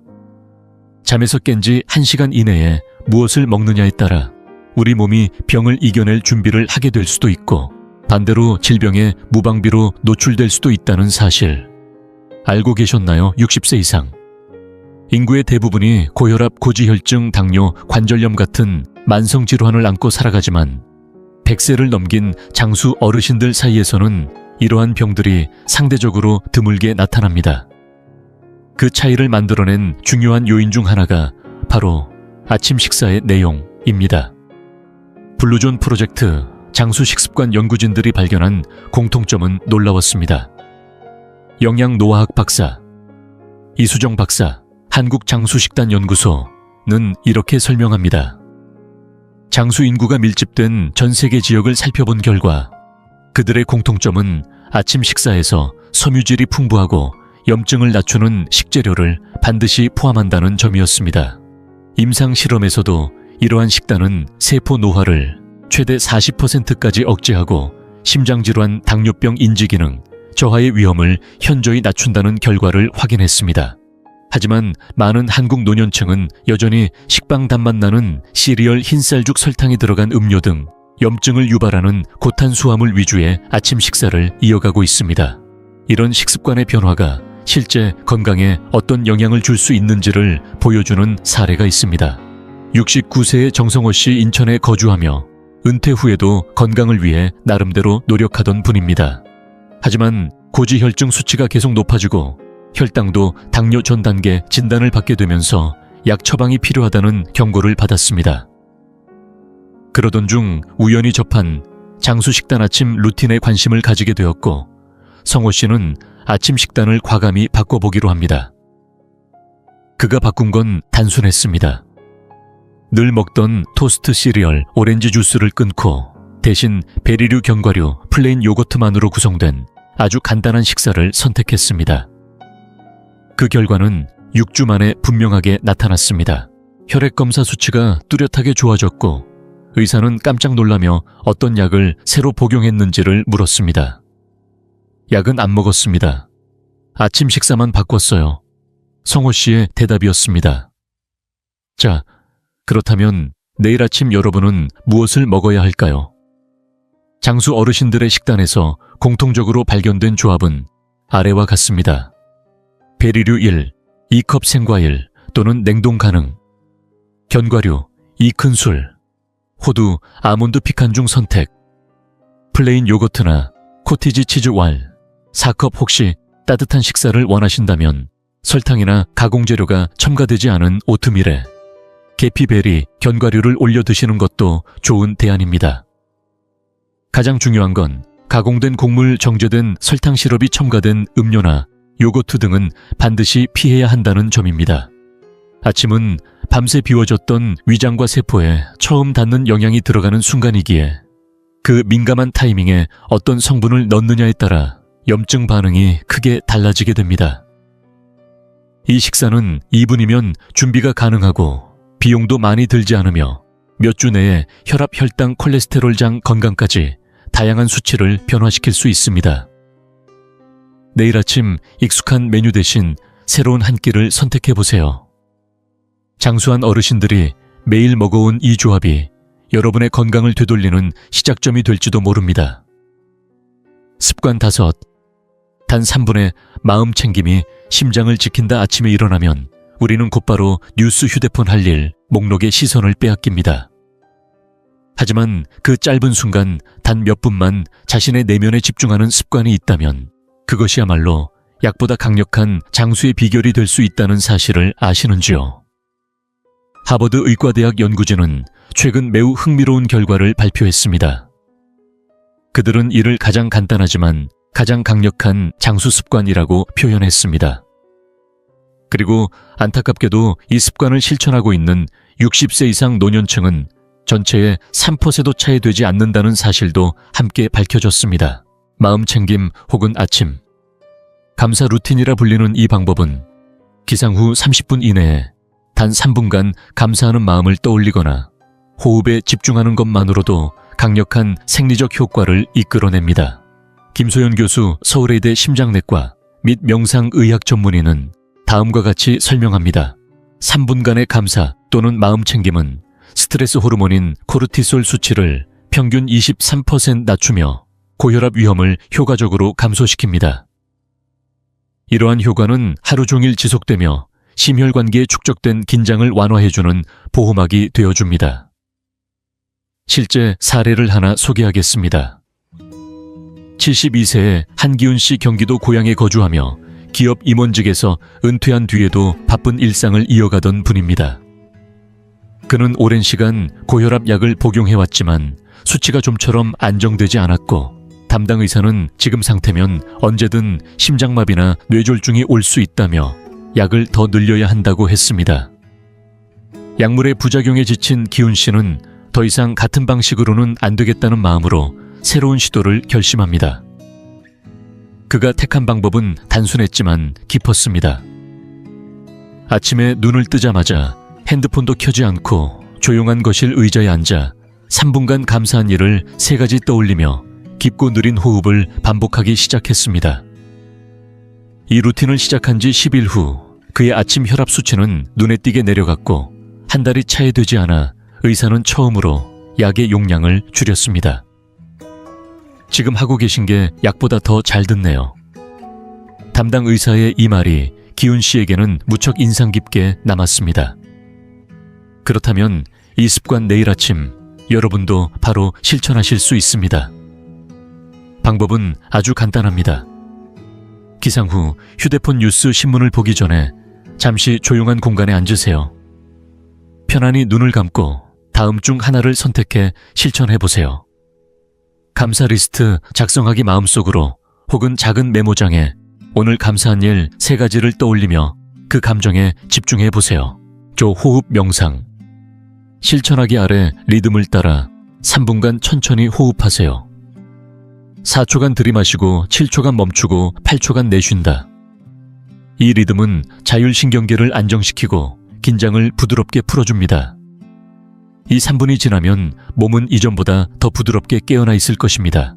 잠에서 깬 지 1시간 이내에 무엇을 먹느냐에 따라 우리 몸이 병을 이겨낼 준비를 하게 될 수도 있고 반대로 질병에 무방비로 노출될 수도 있다는 사실. 알고 계셨나요? 60세 이상. 인구의 대부분이 고혈압, 고지혈증, 당뇨, 관절염 같은 만성 질환을 안고 살아가지만 100세를 넘긴 장수 어르신들 사이에서는 이러한 병들이 상대적으로 드물게 나타납니다. 그 차이를 만들어낸 중요한 요인 중 하나가 바로 아침 식사의 내용입니다. 블루존 프로젝트 장수 식습관 연구진들이 발견한 공통점은 놀라웠습니다. 영양노화학 박사, 이수정 박사, 한국장수식단연구소, 이렇게 설명합니다. 장수 인구가 밀집된 전 세계 지역을 살펴본 결과 그들의 공통점은 아침 식사에서 섬유질이 풍부하고 염증을 낮추는 식재료를 반드시 포함한다는 점이었습니다. 임상 실험에서도 이러한 식단은 세포 노화를 최대 40%까지 억제하고 심장질환, 당뇨병 인지기능, 저하의 위험을 현저히 낮춘다는 결과를 확인했습니다. 하지만 많은 한국 노년층은 여전히 식빵 단맛 나는 시리얼 흰쌀죽 설탕이 들어간 음료 등 염증을 유발하는 고탄수화물 위주의 아침 식사를 이어가고 있습니다. 이런 식습관의 변화가 실제 건강에 어떤 영향을 줄 수 있는지를 보여주는 사례가 있습니다. 69세의 정성호 씨 인천에 거주하며 은퇴 후에도 건강을 위해 나름대로 노력하던 분입니다. 하지만 고지혈증 수치가 계속 높아지고 혈당도 당뇨 전 단계 진단을 받게 되면서 약 처방이 필요하다는 경고를 받았습니다. 그러던 중 우연히 접한 장수 식단 아침 루틴에 관심을 가지게 되었고 성호 씨는 아침 식단을 과감히 바꿔보기로 합니다. 그가 바꾼 건 단순했습니다. 늘 먹던 토스트 시리얼, 오렌지 주스를 끊고 대신 베리류 견과류, 플레인 요거트만으로 구성된 아주 간단한 식사를 선택했습니다. 그 결과는 6주 만에 분명하게 나타났습니다. 혈액검사 수치가 뚜렷하게 좋아졌고 의사는 깜짝 놀라며 어떤 약을 새로 복용했는지를 물었습니다. 약은 안 먹었습니다. 아침 식사만 바꿨어요. 성호 씨의 대답이었습니다. 자, 그렇다면 내일 아침 여러분은 무엇을 먹어야 할까요? 장수 어르신들의 식단에서 공통적으로 발견된 조합은 아래와 같습니다. 베리류 1, 2컵 생과일 또는 냉동 가능, 견과류 2큰술, 호두, 아몬드 피칸 중 선택, 플레인 요거트나 코티지 치즈 왈, 4컵. 혹시 따뜻한 식사를 원하신다면 설탕이나 가공재료가 첨가되지 않은 오트밀에 계피베리, 견과류를 올려 드시는 것도 좋은 대안입니다. 가장 중요한 건 가공된 곡물, 정제된 설탕 시럽이 첨가된 음료나 요거트 등은 반드시 피해야 한다는 점입니다. 아침은 밤새 비워졌던 위장과 세포에 처음 닿는 영양이 들어가는 순간이기에 그 민감한 타이밍에 어떤 성분을 넣느냐에 따라 염증 반응이 크게 달라지게 됩니다. 이 식사는 2분이면 준비가 가능하고 비용도 많이 들지 않으며 몇 주 내에 혈압, 혈당, 콜레스테롤장 건강까지 다양한 수치를 변화시킬 수 있습니다. 내일 아침 익숙한 메뉴 대신 새로운 한 끼를 선택해보세요. 장수한 어르신들이 매일 먹어온 이 조합이 여러분의 건강을 되돌리는 시작점이 될지도 모릅니다. 습관 5. 단 3분의 마음 챙김이 심장을 지킨다. 아침에 일어나면 우리는 곧바로 뉴스, 휴대폰 할 일, 목록에 시선을 빼앗깁니다. 하지만 그 짧은 순간 단 몇 분만 자신의 내면에 집중하는 습관이 있다면 그것이야말로 약보다 강력한 장수의 비결이 될 수 있다는 사실을 아시는지요? 하버드 의과대학 연구진은 최근 매우 흥미로운 결과를 발표했습니다. 그들은 이를 가장 간단하지만 가장 강력한 장수 습관이라고 표현했습니다. 그리고 안타깝게도 이 습관을 실천하고 있는 60세 이상 노년층은 전체의 3%도 차이 되지 않는다는 사실도 함께 밝혀졌습니다. 마음 챙김 혹은 아침 감사 루틴이라 불리는 이 방법은 기상 후 30분 이내에 단 3분간 감사하는 마음을 떠올리거나 호흡에 집중하는 것만으로도 강력한 생리적 효과를 이끌어냅니다. 김소연 교수, 서울의대 심장내과 및 명상의학 전문의는 다음과 같이 설명합니다. 3분간의 감사 또는 마음 챙김은 스트레스 호르몬인 코르티솔 수치를 평균 23% 낮추며 고혈압 위험을 효과적으로 감소시킵니다. 이러한 효과는 하루 종일 지속되며 심혈관계에 축적된 긴장을 완화해주는 보호막이 되어줍니다. 실제 사례를 하나 소개하겠습니다. 72세의 한기훈 씨, 경기도 고양에 거주하며 기업 임원직에서 은퇴한 뒤에도 바쁜 일상을 이어가던 분입니다. 그는 오랜 시간 고혈압 약을 복용해왔지만 수치가 좀처럼 안정되지 않았고 담당 의사는 지금 상태면 언제든 심장마비나 뇌졸중이 올 수 있다며 약을 더 늘려야 한다고 했습니다. 약물의 부작용에 지친 기훈 씨는 더 이상 같은 방식으로는 안 되겠다는 마음으로 새로운 시도를 결심합니다. 그가 택한 방법은 단순했지만 깊었습니다. 아침에 눈을 뜨자마자 핸드폰도 켜지 않고 조용한 거실 의자에 앉아 3분간 감사한 일을 3가지 떠올리며 깊고 느린 호흡을 반복하기 시작했습니다. 이 루틴을 시작한 지 10일 후 그의 아침 혈압 수치는 눈에 띄게 내려갔고 한 달이 차에 되지 않아 의사는 처음으로 약의 용량을 줄였습니다. 지금 하고 계신 게 약보다 더 잘 듣네요. 담당 의사의 이 말이 기훈 씨에게는 무척 인상 깊게 남았습니다. 그렇다면 이 습관 내일 아침 여러분도 바로 실천하실 수 있습니다. 방법은 아주 간단합니다. 기상 후 휴대폰 뉴스 신문을 보기 전에 잠시 조용한 공간에 앉으세요. 편안히 눈을 감고 다음 중 하나를 선택해 실천해 보세요. 감사 리스트 작성하기 마음속으로 혹은 작은 메모장에 오늘 감사한 일 3가지를 떠올리며 그 감정에 집중해 보세요. 호흡 명상. 실천하기 아래 리듬을 따라 3분간 천천히 호흡하세요. 4초간 들이마시고 7초간 멈추고 8초간 내쉰다. 이 리듬은 자율신경계를 안정시키고 긴장을 부드럽게 풀어줍니다. 이 3분이 지나면 몸은 이전보다 더 부드럽게 깨어나 있을 것입니다.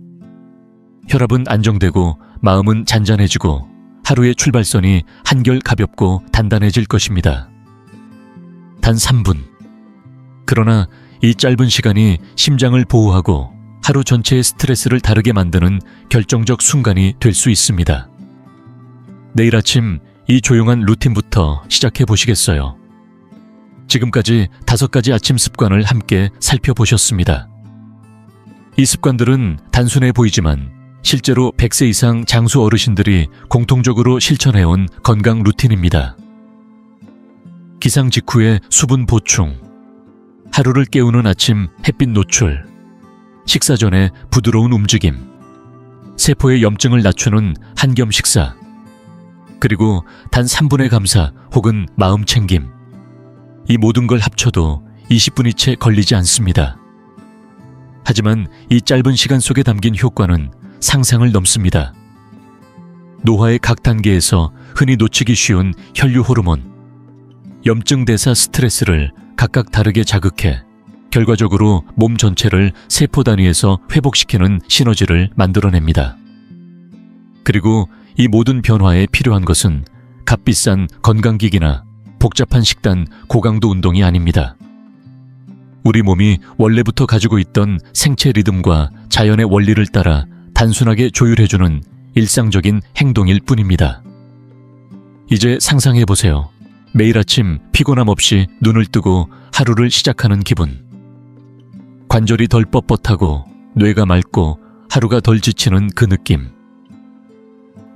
혈압은 안정되고 마음은 잔잔해지고 하루의 출발선이 한결 가볍고 단단해질 것입니다. 단 3분. 그러나 이 짧은 시간이 심장을 보호하고 하루 전체의 스트레스를 다르게 만드는 결정적 순간이 될 수 있습니다. 내일 아침 이 조용한 루틴부터 시작해 보시겠어요? 지금까지 5가지 아침 습관을 함께 살펴보셨습니다. 이 습관들은 단순해 보이지만 실제로 100세 이상 장수 어르신들이 공통적으로 실천해온 건강 루틴입니다. 기상 직후의 수분 보충, 하루를 깨우는 아침 햇빛 노출, 식사 전에 부드러운 움직임, 세포의 염증을 낮추는 한겸 식사, 그리고 단 3분의 감사 혹은 마음 챙김. 이 모든 걸 합쳐도 20분이 채 걸리지 않습니다. 하지만 이 짧은 시간 속에 담긴 효과는 상상을 넘습니다. 노화의 각 단계에서 흔히 놓치기 쉬운 혈류 호르몬, 염증 대사 스트레스를 각각 다르게 자극해 결과적으로 몸 전체를 세포 단위에서 회복시키는 시너지를 만들어냅니다. 그리고 이 모든 변화에 필요한 것은 값비싼 건강기기나 복잡한 식단, 고강도 운동이 아닙니다. 우리 몸이 원래부터 가지고 있던 생체 리듬과 자연의 원리를 따라 단순하게 조율해주는 일상적인 행동일 뿐입니다. 이제 상상해보세요. 매일 아침 피곤함 없이 눈을 뜨고 하루를 시작하는 기분. 관절이 덜 뻣뻣하고 뇌가 맑고 하루가 덜 지치는 그 느낌.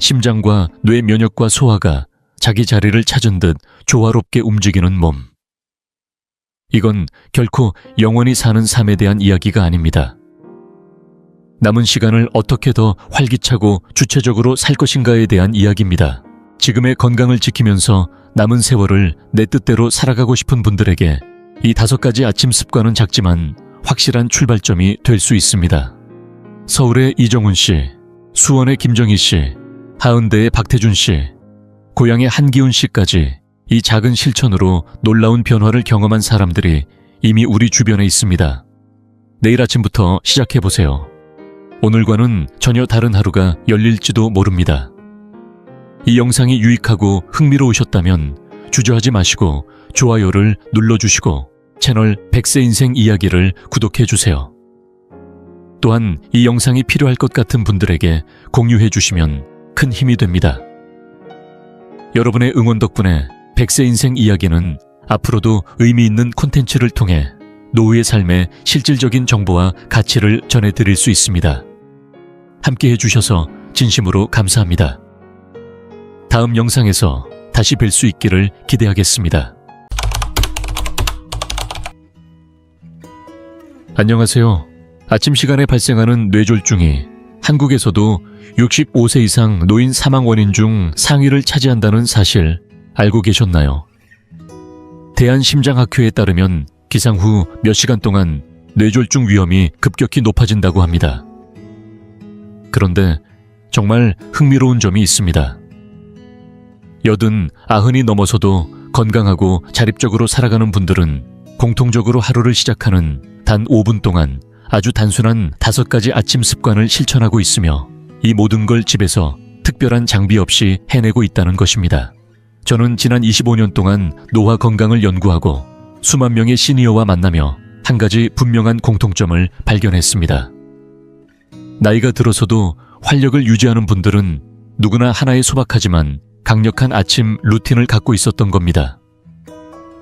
심장과 뇌 면역과 소화가 자기 자리를 찾은 듯 조화롭게 움직이는 몸. 이건 결코 영원히 사는 삶에 대한 이야기가 아닙니다. 남은 시간을 어떻게 더 활기차고 주체적으로 살 것인가에 대한 이야기입니다. 지금의 건강을 지키면서 남은 세월을 내 뜻대로 살아가고 싶은 분들에게 이 5가지 아침 습관은 작지만 확실한 출발점이 될 수 있습니다. 서울의 이정훈 씨, 수원의 김정희 씨, 하은대의 박태준 씨, 고향의 한기훈 씨까지 이 작은 실천으로 놀라운 변화를 경험한 사람들이 이미 우리 주변에 있습니다. 내일 아침부터 시작해보세요. 오늘과는 전혀 다른 하루가 열릴지도 모릅니다. 이 영상이 유익하고 흥미로우셨다면 주저하지 마시고 좋아요를 눌러주시고 채널 100세 인생 이야기를 구독해주세요. 또한 이 영상이 필요할 것 같은 분들에게 공유해주시면 큰 힘이 됩니다. 여러분의 응원 덕분에 100세 인생 이야기는 앞으로도 의미 있는 콘텐츠를 통해 노후의 삶에 실질적인 정보와 가치를 전해드릴 수 있습니다. 함께 해주셔서 진심으로 감사합니다. 다음 영상에서 다시 뵐 수 있기를 기대하겠습니다. 안녕하세요. 아침 시간에 발생하는 뇌졸중이 한국에서도 65세 이상 노인 사망 원인 중 상위를 차지한다는 사실 알고 계셨나요? 대한심장학회에 따르면 기상 후 몇 시간 동안 뇌졸중 위험이 급격히 높아진다고 합니다. 그런데 정말 흥미로운 점이 있습니다. 80, 90이 넘어서도 건강하고 자립적으로 살아가는 분들은 공통적으로 하루를 시작하는 단 5분 동안 아주 단순한 5가지 아침 습관을 실천하고 있으며 이 모든 걸 집에서 특별한 장비 없이 해내고 있다는 것입니다. 저는 지난 25년 동안 노화 건강을 연구하고 수만 명의 시니어와 만나며 한 가지 분명한 공통점을 발견했습니다. 나이가 들어서도 활력을 유지하는 분들은 누구나 하나의 소박하지만 강력한 아침 루틴을 갖고 있었던 겁니다.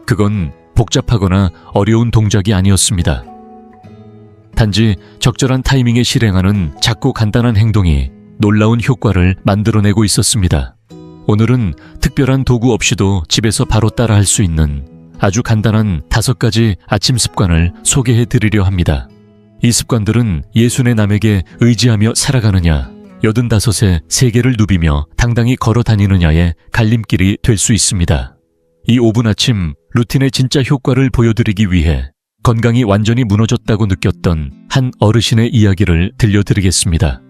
그건 복잡하거나 어려운 동작이 아니었습니다. 단지 적절한 타이밍에 실행하는 작고 간단한 행동이 놀라운 효과를 만들어내고 있었습니다. 오늘은 특별한 도구 없이도 집에서 바로 따라할 수 있는 아주 간단한 5가지 아침 습관을 소개해 드리려 합니다. 이 습관들은 60의 남에게 의지하며 살아가느냐, 85에 세계를 누비며 당당히 걸어 다니느냐의 갈림길이 될 수 있습니다. 이 5분 아침 루틴의 진짜 효과를 보여드리기 위해 건강이 완전히 무너졌다고 느꼈던 한 어르신의 이야기를 들려드리겠습니다.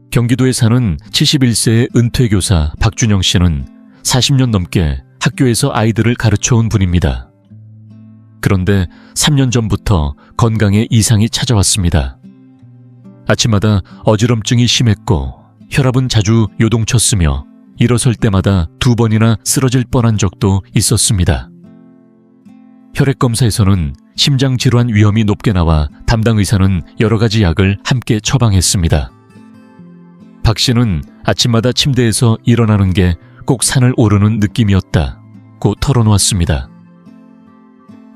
경기도에 사는 71세의 은퇴교사 박준영 씨는 40년 넘게 학교에서 아이들을 가르쳐온 분입니다. 그런데 3년 전부터 건강에 이상이 찾아왔습니다. 아침마다 어지럼증이 심했고 혈압은 자주 요동쳤으며 일어설 때마다 2번이나 쓰러질 뻔한 적도 있었습니다. 혈액검사에서는 심장질환 위험이 높게 나와 담당 의사는 여러 가지 약을 함께 처방했습니다. 박 씨는 아침마다 침대에서 일어나는 게 꼭 산을 오르는 느낌이었다고 털어놓았습니다.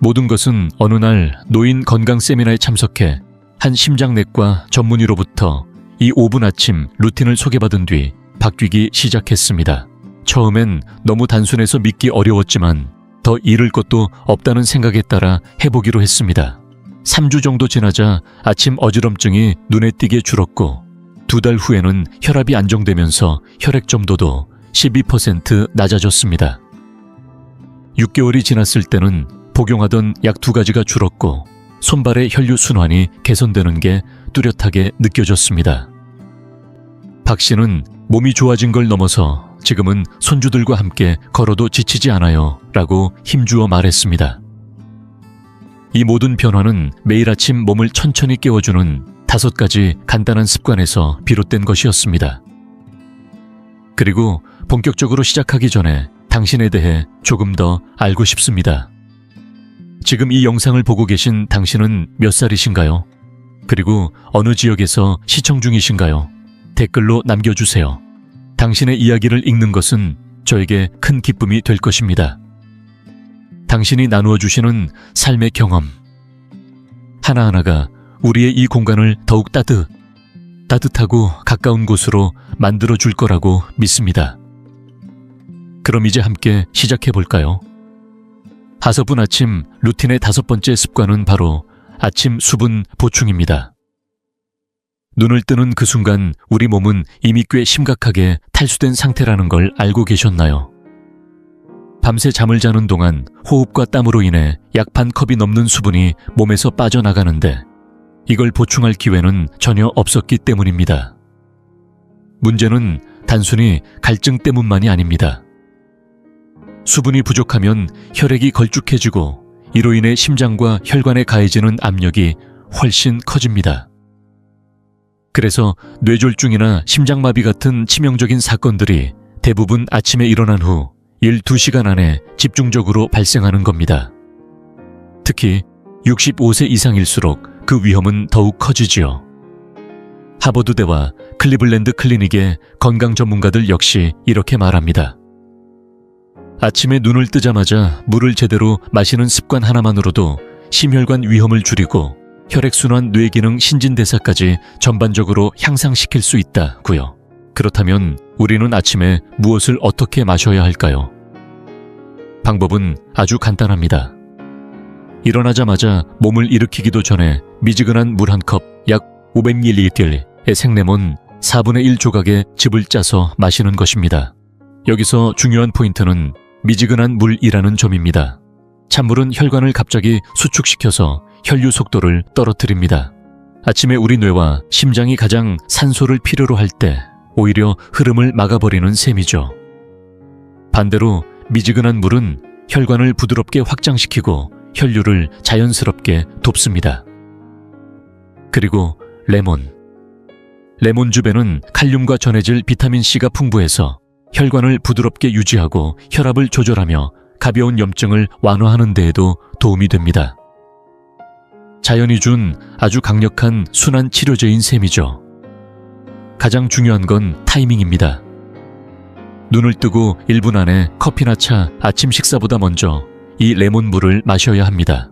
모든 것은 어느 날 노인 건강 세미나에 참석해 한 심장내과 전문의로부터 이 5분 아침 루틴을 소개받은 뒤 바뀌기 시작했습니다. 처음엔 너무 단순해서 믿기 어려웠지만 더 잃을 것도 없다는 생각에 따라 해보기로 했습니다. 3주 정도 지나자 아침 어지럼증이 눈에 띄게 줄었고 2달 후에는 혈압이 안정되면서 혈액 점도도 12% 낮아졌습니다. 6개월이 지났을 때는 복용하던 약 2가지가 줄었고 손발의 혈류 순환이 개선되는 게 뚜렷하게 느껴졌습니다. 박 씨는 몸이 좋아진 걸 넘어서 지금은 손주들과 함께 걸어도 지치지 않아요 라고 힘주어 말했습니다. 이 모든 변화는 매일 아침 몸을 천천히 깨워주는 5가지 간단한 습관에서 비롯된 것이었습니다. 그리고 본격적으로 시작하기 전에 당신에 대해 조금 더 알고 싶습니다. 지금 이 영상을 보고 계신 당신은 몇 살이신가요? 그리고 어느 지역에서 시청 중이신가요? 댓글로 남겨주세요. 당신의 이야기를 읽는 것은 저에게 큰 기쁨이 될 것입니다. 당신이 나누어 주시는 삶의 경험 하나하나가 우리의 이 공간을 더욱 따뜻하고 가까운 곳으로 만들어 줄 거라고 믿습니다. 그럼 이제 함께 시작해 볼까요? 5분 아침 루틴의 5번째 습관은 바로 아침 수분 보충입니다. 눈을 뜨는 그 순간 우리 몸은 이미 꽤 심각하게 탈수된 상태라는 걸 알고 계셨나요? 밤새 잠을 자는 동안 호흡과 땀으로 인해 약 반 컵이 넘는 수분이 몸에서 빠져나가는데 이걸 보충할 기회는 전혀 없었기 때문입니다. 문제는 단순히 갈증 때문만이 아닙니다. 수분이 부족하면 혈액이 걸쭉해지고 이로 인해 심장과 혈관에 가해지는 압력이 훨씬 커집니다. 그래서 뇌졸중이나 심장마비 같은 치명적인 사건들이 대부분 아침에 일어난 후 12시간 안에 집중적으로 발생하는 겁니다. 특히 65세 이상일수록 그 위험은 더욱 커지지요. 하버드대와 클리블랜드 클리닉의 건강 전문가들 역시 이렇게 말합니다. 아침에 눈을 뜨자마자 물을 제대로 마시는 습관 하나만으로도 심혈관 위험을 줄이고 혈액순환, 뇌기능, 신진대사까지 전반적으로 향상시킬 수 있다고요. 그렇다면 우리는 아침에 무엇을 어떻게 마셔야 할까요? 방법은 아주 간단합니다. 일어나자마자 몸을 일으키기도 전에 미지근한 물 한 컵, 약 500ml의 생레몬 4분의 1 조각의 즙을 짜서 마시는 것입니다. 여기서 중요한 포인트는 미지근한 물이라는 점입니다. 찬물은 혈관을 갑자기 수축시켜서 혈류 속도를 떨어뜨립니다. 아침에 우리 뇌와 심장이 가장 산소를 필요로 할 때 오히려 흐름을 막아버리는 셈이죠. 반대로 미지근한 물은 혈관을 부드럽게 확장시키고 혈류를 자연스럽게 돕습니다. 그리고 레몬즙에는 칼륨과 전해질 비타민C가 풍부해서 혈관을 부드럽게 유지하고 혈압을 조절하며 가벼운 염증을 완화하는 데에도 도움이 됩니다. 자연이 준 아주 강력한 순환 치료제인 셈이죠. 가장 중요한 건 타이밍입니다. 눈을 뜨고 1분 안에 커피나 차, 아침 식사보다 먼저 이 레몬물을 마셔야 합니다.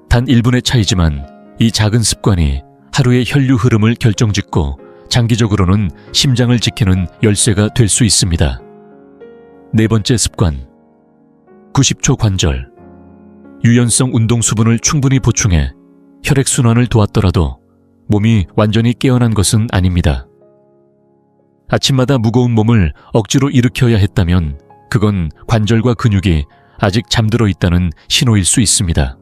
단 1분의 차이지만 이 작은 습관이 하루의 혈류 흐름을 결정짓고 장기적으로는 심장을 지키는 열쇠가 될 수 있습니다. 네 번째 습관, 90초 관절. 유연성 운동 수분을 충분히 보충해 혈액순환을 도왔더라도 몸이 완전히 깨어난 것은 아닙니다. 아침마다 무거운 몸을 억지로 일으켜야 했다면 그건 관절과 근육이 아직 잠들어 있다는 신호일 수 있습니다.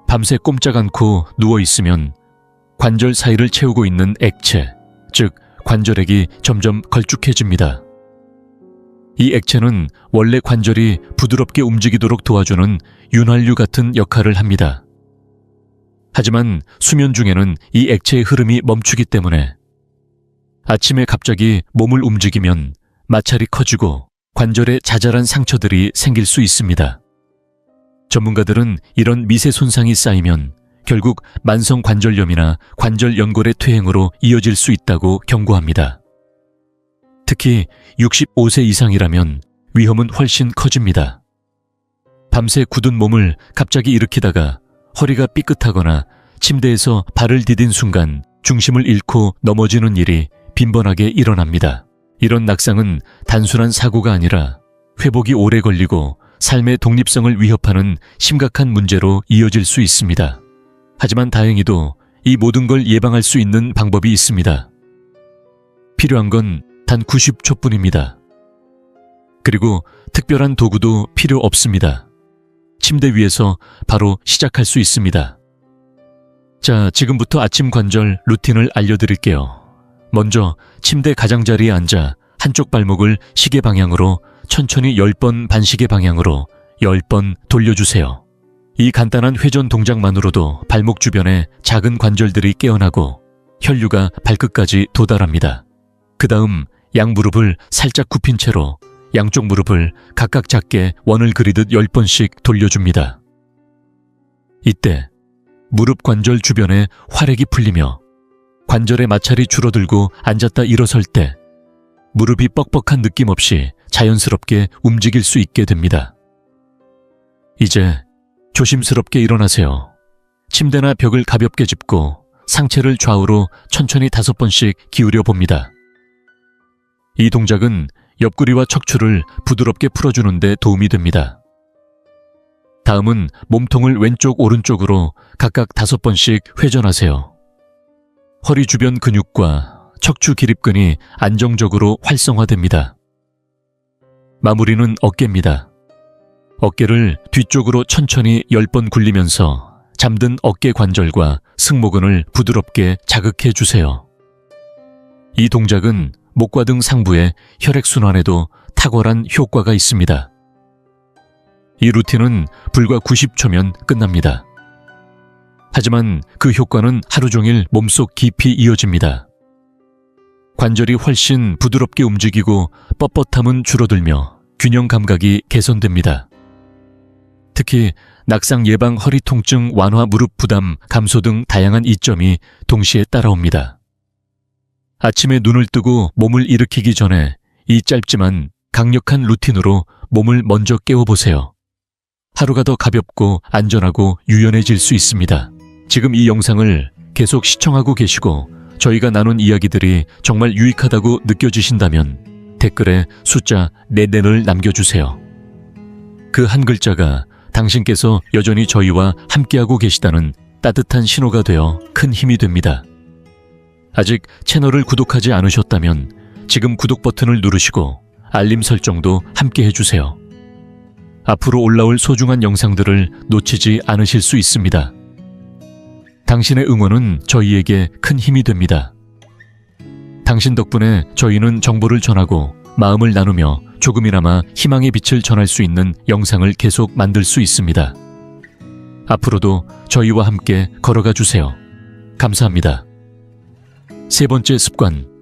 밤새 꼼짝 않고 누워있으면 관절 사이를 채우고 있는 액체, 즉 관절액이 점점 걸쭉해집니다. 이 액체는 원래 관절이 부드럽게 움직이도록 도와주는 윤활유 같은 역할을 합니다. 하지만 수면 중에는 이 액체의 흐름이 멈추기 때문에 아침에 갑자기 몸을 움직이면 마찰이 커지고 관절에 자잘한 상처들이 생길 수 있습니다. 전문가들은 이런 미세 손상이 쌓이면 결국 만성 관절염이나 관절 연골의 퇴행으로 이어질 수 있다고 경고합니다. 특히 65세 이상이라면 위험은 훨씬 커집니다. 밤새 굳은 몸을 갑자기 일으키다가 허리가 삐끗하거나 침대에서 발을 디딘 순간 중심을 잃고 넘어지는 일이 빈번하게 일어납니다. 이런 낙상은 단순한 사고가 아니라 회복이 오래 걸리고 삶의 독립성을 위협하는 심각한 문제로 이어질 수 있습니다. 하지만 다행히도 이 모든 걸 예방할 수 있는 방법이 있습니다. 필요한 건 단 90초뿐입니다. 그리고 특별한 도구도 필요 없습니다. 침대 위에서 바로 시작할 수 있습니다. 자, 지금부터 아침 관절 루틴을 알려드릴게요. 먼저 침대 가장자리에 앉아 한쪽 발목을 시계 방향으로 천천히 10번 반시계 방향으로 10번 돌려주세요. 이 간단한 회전 동작만으로도 발목 주변에 작은 관절들이 깨어나고 혈류가 발끝까지 도달합니다. 그 다음 양무릎을 살짝 굽힌 채로 양쪽 무릎을 각각 작게 원을 그리듯 10번씩 돌려줍니다. 이때 무릎 관절 주변에 활액이 풀리며 관절의 마찰이 줄어들고 앉았다 일어설 때 무릎이 뻑뻑한 느낌 없이 자연스럽게 움직일 수 있게 됩니다. 이제 조심스럽게 일어나세요. 침대나 벽을 가볍게 짚고 상체를 좌우로 천천히 5번씩 기울여 봅니다. 이 동작은 옆구리와 척추를 부드럽게 풀어주는 데 도움이 됩니다. 다음은 몸통을 왼쪽 오른쪽으로 각각 5번씩 회전하세요. 허리 주변 근육과 척추 기립근이 안정적으로 활성화됩니다. 마무리는 어깨입니다. 어깨를 뒤쪽으로 천천히 10번 굴리면서 잠든 어깨 관절과 승모근을 부드럽게 자극해 주세요. 이 동작은 목과 등 상부의 혈액순환에도 탁월한 효과가 있습니다. 이 루틴은 불과 90초면 끝납니다. 하지만 그 효과는 하루 종일 몸속 깊이 이어집니다. 관절이 훨씬 부드럽게 움직이고 뻣뻣함은 줄어들며 균형 감각이 개선됩니다. 특히 낙상 예방, 허리 통증 완화, 무릎 부담 감소 등 다양한 이점이 동시에 따라옵니다. 아침에 눈을 뜨고 몸을 일으키기 전에 이 짧지만 강력한 루틴으로 몸을 먼저 깨워보세요. 하루가 더 가볍고 안전하고 유연해질 수 있습니다. 지금 이 영상을 계속 시청하고 계시고 저희가 나눈 이야기들이 정말 유익하다고 느껴지신다면 댓글에 숫자 44를 남겨주세요. 그 한 글자가 당신께서 여전히 저희와 함께하고 계시다는 따뜻한 신호가 되어 큰 힘이 됩니다. 아직 채널을 구독하지 않으셨다면 지금 구독 버튼을 누르시고 알림 설정도 함께 해주세요. 앞으로 올라올 소중한 영상들을 놓치지 않으실 수 있습니다. 당신의 응원은 저희에게 큰 힘이 됩니다. 당신 덕분에 저희는 정보를 전하고 마음을 나누며 조금이나마 희망의 빛을 전할 수 있는 영상을 계속 만들 수 있습니다. 앞으로도 저희와 함께 걸어가 주세요. 감사합니다. 세 번째 습관,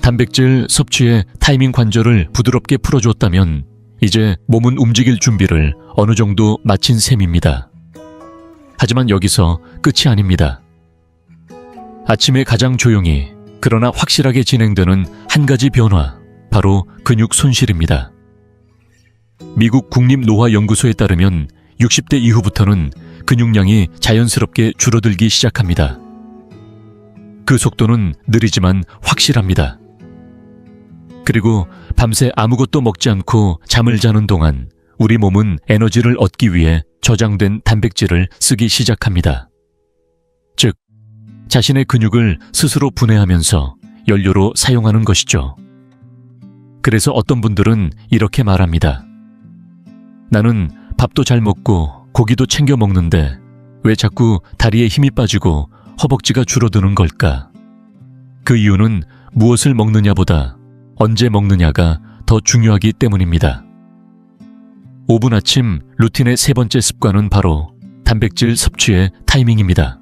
단백질 섭취의 타이밍 관절을 부드럽게 풀어줬다면 이제 몸은 움직일 준비를 어느 정도 마친 셈입니다. 하지만 여기서 끝이 아닙니다. 아침에 가장 조용히 그러나 확실하게 진행되는 한 가지 변화, 바로 근육 손실입니다. 미국 국립노화연구소에 따르면 60대 이후부터는 근육량이 자연스럽게 줄어들기 시작합니다. 그 속도는 느리지만 확실합니다. 그리고 밤새 아무것도 먹지 않고 잠을 자는 동안 우리 몸은 에너지를 얻기 위해 저장된 단백질을 쓰기 시작합니다. 즉, 자신의 근육을 스스로 분해하면서 연료로 사용하는 것이죠. 그래서 어떤 분들은 이렇게 말합니다. 나는 밥도 잘 먹고 고기도 챙겨 먹는데 왜 자꾸 다리에 힘이 빠지고 허벅지가 줄어드는 걸까? 그 이유는 무엇을 먹느냐보다 언제 먹느냐가 더 중요하기 때문입니다. 5분 아침 루틴의 세 번째 습관은 바로 단백질 섭취의 타이밍입니다.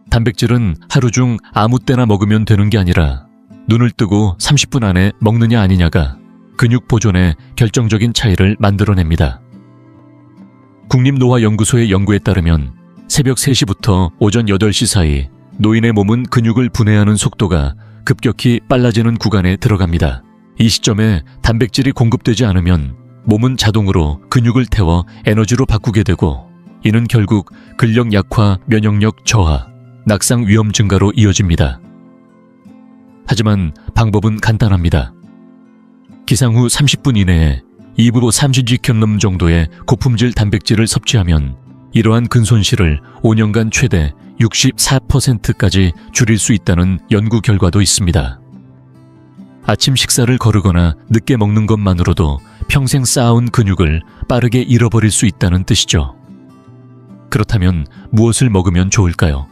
단백질은 하루 중 아무 때나 먹으면 되는 게 아니라 눈을 뜨고 30분 안에 먹느냐 아니냐가 근육 보존에 결정적인 차이를 만들어냅니다. 국립노화연구소의 연구에 따르면 새벽 3시부터 오전 8시 사이 노인의 몸은 근육을 분해하는 속도가 급격히 빨라지는 구간에 들어갑니다. 이 시점에 단백질이 공급되지 않으면 몸은 자동으로 근육을 태워 에너지로 바꾸게 되고 이는 결국 근력 약화, 면역력 저하, 낙상 위험 증가로 이어집니다. 하지만 방법은 간단합니다. 기상 후 30분 이내에 2부 3시지켰놈 정도의 고품질 단백질을 섭취하면 이러한 근손실을 5년간 최대 64%까지 줄일 수 있다는 연구 결과도 있습니다. 아침 식사를 거르거나 늦게 먹는 것만으로도 평생 쌓아온 근육을 빠르게 잃어버릴 수 있다는 뜻이죠. 그렇다면 무엇을 먹으면 좋을까요?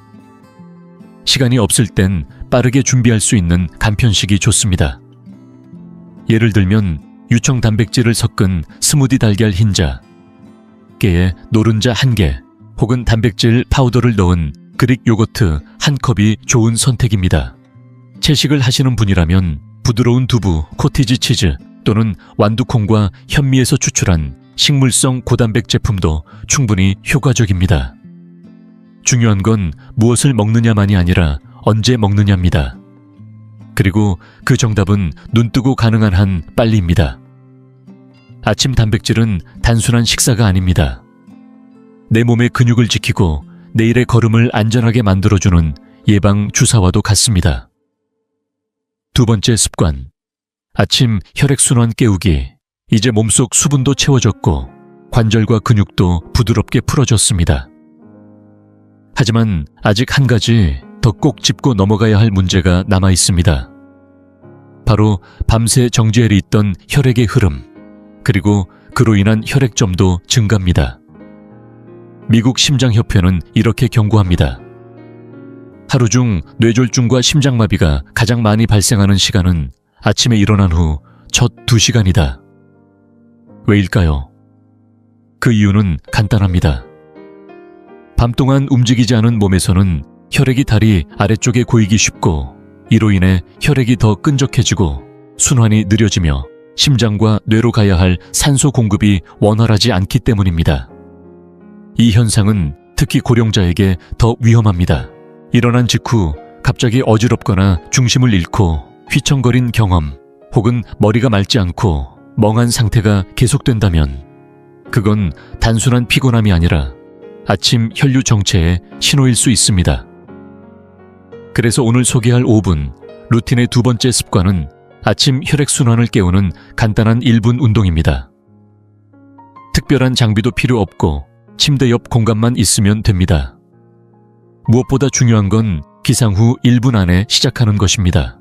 시간이 없을 땐 빠르게 준비할 수 있는 간편식이 좋습니다. 예를 들면 유청 단백질을 섞은 스무디 달걀 흰자, 깨에 노른자 1개, 혹은 단백질 파우더를 넣은 그릭 요거트 1컵이 좋은 선택입니다. 채식을 하시는 분이라면 부드러운 두부, 코티지 치즈 또는 완두콩과 현미에서 추출한 식물성 고단백 제품도 충분히 효과적입니다. 중요한 건 무엇을 먹느냐만이 아니라 언제 먹느냐입니다. 그리고 그 정답은 눈뜨고 가능한 한 빨리입니다. 아침 단백질은 단순한 식사가 아닙니다. 내 몸의 근육을 지키고 내일의 걸음을 안전하게 만들어주는 예방 주사와도 같습니다. 두 번째 습관, 아침 혈액순환 깨우기. 이제 몸속 수분도 채워졌고 관절과 근육도 부드럽게 풀어졌습니다. 하지만 아직 한 가지 더 꼭 짚고 넘어가야 할 문제가 남아 있습니다. 바로 밤새 정지해 있던 혈액의 흐름, 그리고 그로 인한 혈액점도 증가입니다. 미국 심장협회는 이렇게 경고합니다. 하루 중 뇌졸중과 심장마비가 가장 많이 발생하는 시간은 아침에 일어난 후 첫 2시간이다. 왜일까요? 그 이유는 간단합니다. 밤 동안 움직이지 않은 몸에서는 혈액이 다리 아래쪽에 고이기 쉽고 이로 인해 혈액이 더 끈적해지고 순환이 느려지며 심장과 뇌로 가야 할 산소 공급이 원활하지 않기 때문입니다. 이 현상은 특히 고령자에게 더 위험합니다. 일어난 직후 갑자기 어지럽거나 중심을 잃고 휘청거린 경험, 혹은 머리가 맑지 않고 멍한 상태가 계속된다면 그건 단순한 피곤함이 아니라 아침 혈류 정체의 신호일 수 있습니다. 그래서 오늘 소개할 5분 루틴의 두 번째 습관은 아침 혈액순환을 깨우는 간단한 1분 운동입니다. 특별한 장비도 필요 없고 침대 옆 공간만 있으면 됩니다. 무엇보다 중요한 건 기상 후 1분 안에 시작하는 것입니다.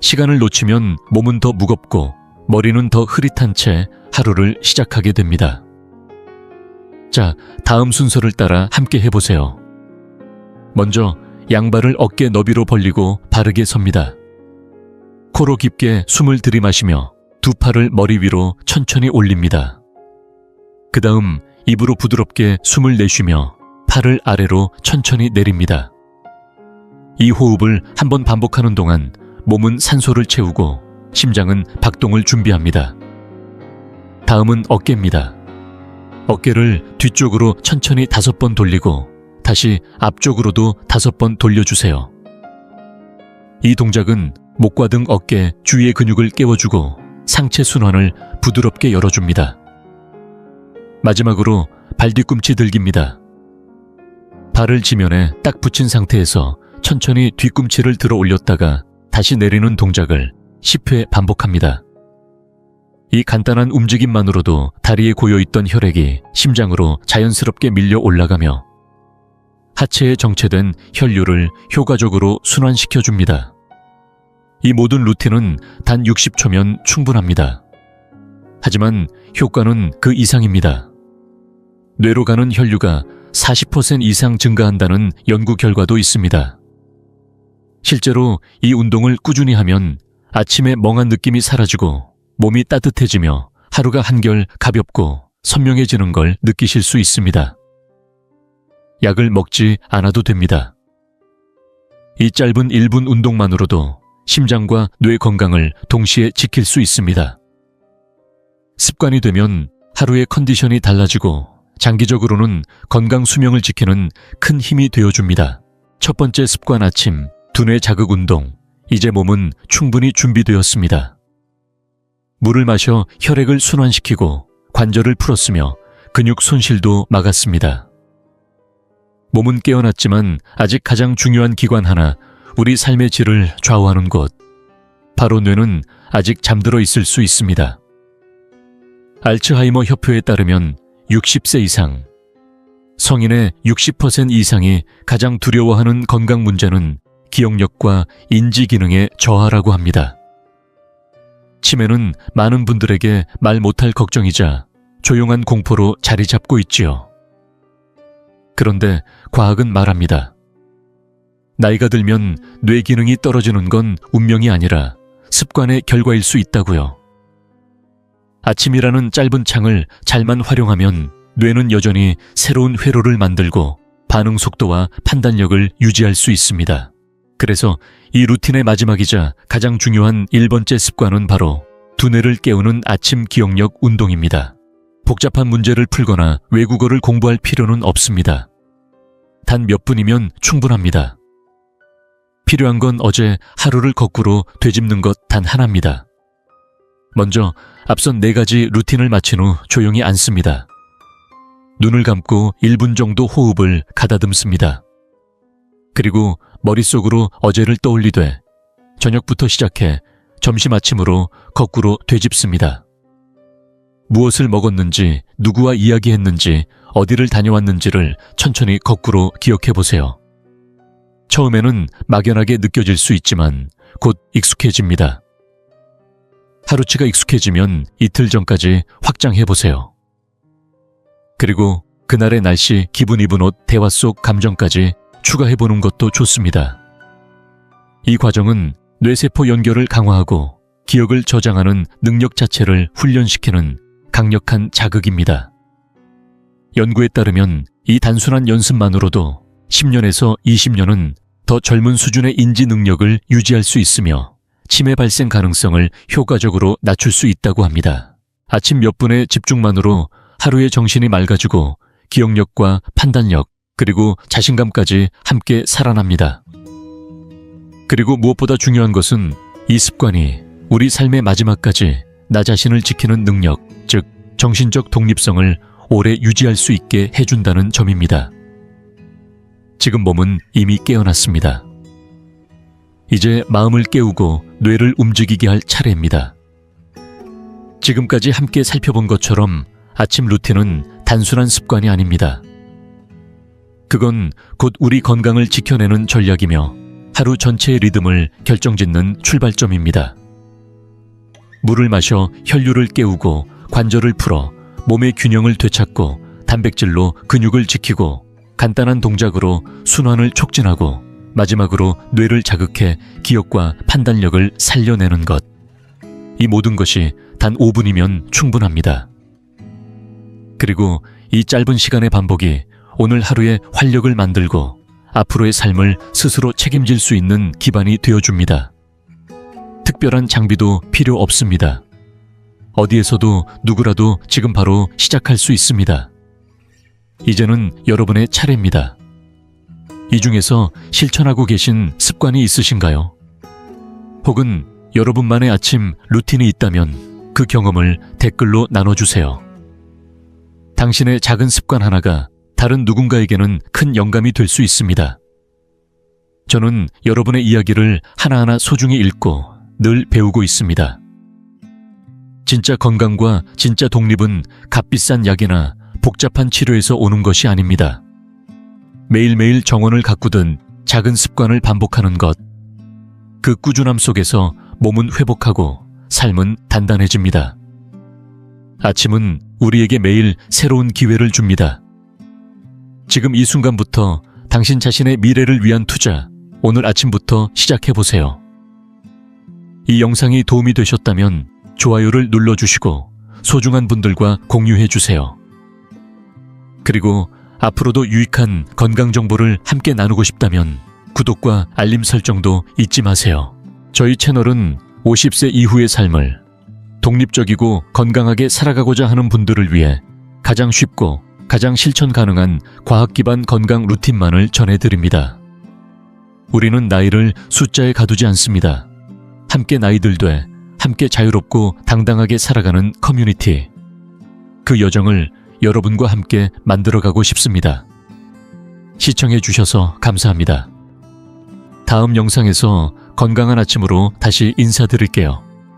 시간을 놓치면 몸은 더 무겁고 머리는 더 흐릿한 채 하루를 시작하게 됩니다. 자, 다음 순서를 따라 함께 해보세요. 먼저 양발을 어깨 너비로 벌리고 바르게 섭니다. 코로 깊게 숨을 들이마시며 두 팔을 머리 위로 천천히 올립니다. 그 다음 입으로 부드럽게 숨을 내쉬며 팔을 아래로 천천히 내립니다. 이 호흡을 한번 반복하는 동안 몸은 산소를 채우고 심장은 박동을 준비합니다. 다음은 어깨입니다. 어깨를 뒤쪽으로 천천히 5번 돌리고 다시 앞쪽으로도 5번 돌려주세요. 이 동작은 목과 등 어깨 주위의 근육을 깨워주고 상체 순환을 부드럽게 열어줍니다. 마지막으로 발 뒤꿈치 들기입니다. 발을 지면에 딱 붙인 상태에서 천천히 뒤꿈치를 들어 올렸다가 다시 내리는 동작을 10회 반복합니다. 이 간단한 움직임만으로도 다리에 고여있던 혈액이 심장으로 자연스럽게 밀려 올라가며 하체에 정체된 혈류를 효과적으로 순환시켜줍니다. 이 모든 루틴은 단 60초면 충분합니다. 하지만 효과는 그 이상입니다. 뇌로 가는 혈류가 40% 이상 증가한다는 연구 결과도 있습니다. 실제로 이 운동을 꾸준히 하면 아침에 멍한 느낌이 사라지고 몸이 따뜻해지며 하루가 한결 가볍고 선명해지는 걸 느끼실 수 있습니다. 약을 먹지 않아도 됩니다. 이 짧은 1분 운동만으로도 심장과 뇌 건강을 동시에 지킬 수 있습니다. 습관이 되면 하루의 컨디션이 달라지고 장기적으로는 건강 수명을 지키는 큰 힘이 되어줍니다. 첫 번째 습관 아침 두뇌 자극 운동. 이제 몸은 충분히 준비되었습니다. 물을 마셔 혈액을 순환시키고 관절을 풀었으며 근육 손실도 막았습니다. 몸은 깨어났지만 아직 가장 중요한 기관 하나, 우리 삶의 질을 좌우하는 곳, 바로 뇌는 아직 잠들어 있을 수 있습니다. 알츠하이머 협회에 따르면 60세 이상, 성인의 60% 이상이 가장 두려워하는 건강 문제는 기억력과 인지 기능의 저하라고 합니다. 치매는 많은 분들에게 말 못할 걱정이자 조용한 공포로 자리 잡고 있지요. 그런데 과학은 말합니다. 나이가 들면 뇌 기능이 떨어지는 건 운명이 아니라 습관의 결과일 수 있다고요. 아침이라는 짧은 창을 잘만 활용하면 뇌는 여전히 새로운 회로를 만들고 반응 속도와 판단력을 유지할 수 있습니다. 그래서 이 루틴의 마지막이자 가장 중요한 1번째 습관은 바로 두뇌를 깨우는 아침 기억력 운동입니다. 복잡한 문제를 풀거나 외국어를 공부할 필요는 없습니다. 단 몇 분이면 충분합니다. 필요한 건 어제 하루를 거꾸로 되짚는 것 단 하나입니다. 먼저 앞선 4가지 루틴을 마친 후 조용히 앉습니다. 눈을 감고 1분 정도 호흡을 가다듬습니다. 그리고 머릿속으로 어제를 떠올리되 저녁부터 시작해 점심 아침으로 거꾸로 되짚습니다. 무엇을 먹었는지, 누구와 이야기했는지, 어디를 다녀왔는지를 천천히 거꾸로 기억해 보세요. 처음에는 막연하게 느껴질 수 있지만 곧 익숙해집니다. 하루치가 익숙해지면 이틀 전까지 확장해 보세요. 그리고 그날의 날씨, 기분 입은 옷, 대화 속 감정까지 추가해 보는 것도 좋습니다. 이 과정은 뇌세포 연결을 강화하고 기억을 저장하는 능력 자체를 훈련시키는 강력한 자극입니다. 연구에 따르면 이 단순한 연습만으로도 10년에서 20년은 더 젊은 수준의 인지 능력을 유지할 수 있으며 치매 발생 가능성을 효과적으로 낮출 수 있다고 합니다. 아침 몇 분의 집중만으로 하루의 정신이 맑아지고 기억력과 판단력, 그리고 자신감까지 함께 살아납니다. 그리고 무엇보다 중요한 것은 이 습관이 우리 삶의 마지막까지 나 자신을 지키는 능력, 즉 정신적 독립성을 오래 유지할 수 있게 해준다는 점입니다. 지금 몸은 이미 깨어났습니다. 이제 마음을 깨우고 뇌를 움직이게 할 차례입니다. 지금까지 함께 살펴본 것처럼 아침 루틴은 단순한 습관이 아닙니다. 그건 곧 우리 건강을 지켜내는 전략이며 하루 전체의 리듬을 결정짓는 출발점입니다. 물을 마셔 혈류를 깨우고 관절을 풀어 몸의 균형을 되찾고 단백질로 근육을 지키고 간단한 동작으로 순환을 촉진하고 마지막으로 뇌를 자극해 기억과 판단력을 살려내는 것. 이 모든 것이 단 5분이면 충분합니다. 그리고 이 짧은 시간의 반복이 오늘 하루의 활력을 만들고 앞으로의 삶을 스스로 책임질 수 있는 기반이 되어줍니다. 특별한 장비도 필요 없습니다. 어디에서도 누구라도 지금 바로 시작할 수 있습니다. 이제는 여러분의 차례입니다. 이 중에서 실천하고 계신 습관이 있으신가요? 혹은 여러분만의 아침 루틴이 있다면 그 경험을 댓글로 나눠주세요. 당신의 작은 습관 하나가 다른 누군가에게는 큰 영감이 될 수 있습니다. 저는 여러분의 이야기를 하나하나 소중히 읽고 늘 배우고 있습니다. 진짜 건강과 진짜 독립은 값비싼 약이나 복잡한 치료에서 오는 것이 아닙니다. 매일매일 정원을 가꾸든 작은 습관을 반복하는 것. 그 꾸준함 속에서 몸은 회복하고 삶은 단단해집니다. 아침은 우리에게 매일 새로운 기회를 줍니다. 지금 이 순간부터 당신 자신의 미래를 위한 투자, 오늘 아침부터 시작해보세요. 이 영상이 도움이 되셨다면 좋아요를 눌러주시고 소중한 분들과 공유해주세요. 그리고 앞으로도 유익한 건강 정보를 함께 나누고 싶다면 구독과 알림 설정도 잊지 마세요. 저희 채널은 50세 이후의 삶을 독립적이고 건강하게 살아가고자 하는 분들을 위해 가장 쉽고 가장 실천 가능한 과학 기반 건강 루틴만을 전해드립니다. 우리는 나이를 숫자에 가두지 않습니다. 함께 나이 들되 함께 자유롭고 당당하게 살아가는 커뮤니티. 그 여정을 여러분과 함께 만들어가고 싶습니다. 시청해 주셔서 감사합니다. 다음 영상에서 건강한 아침으로 다시 인사드릴게요.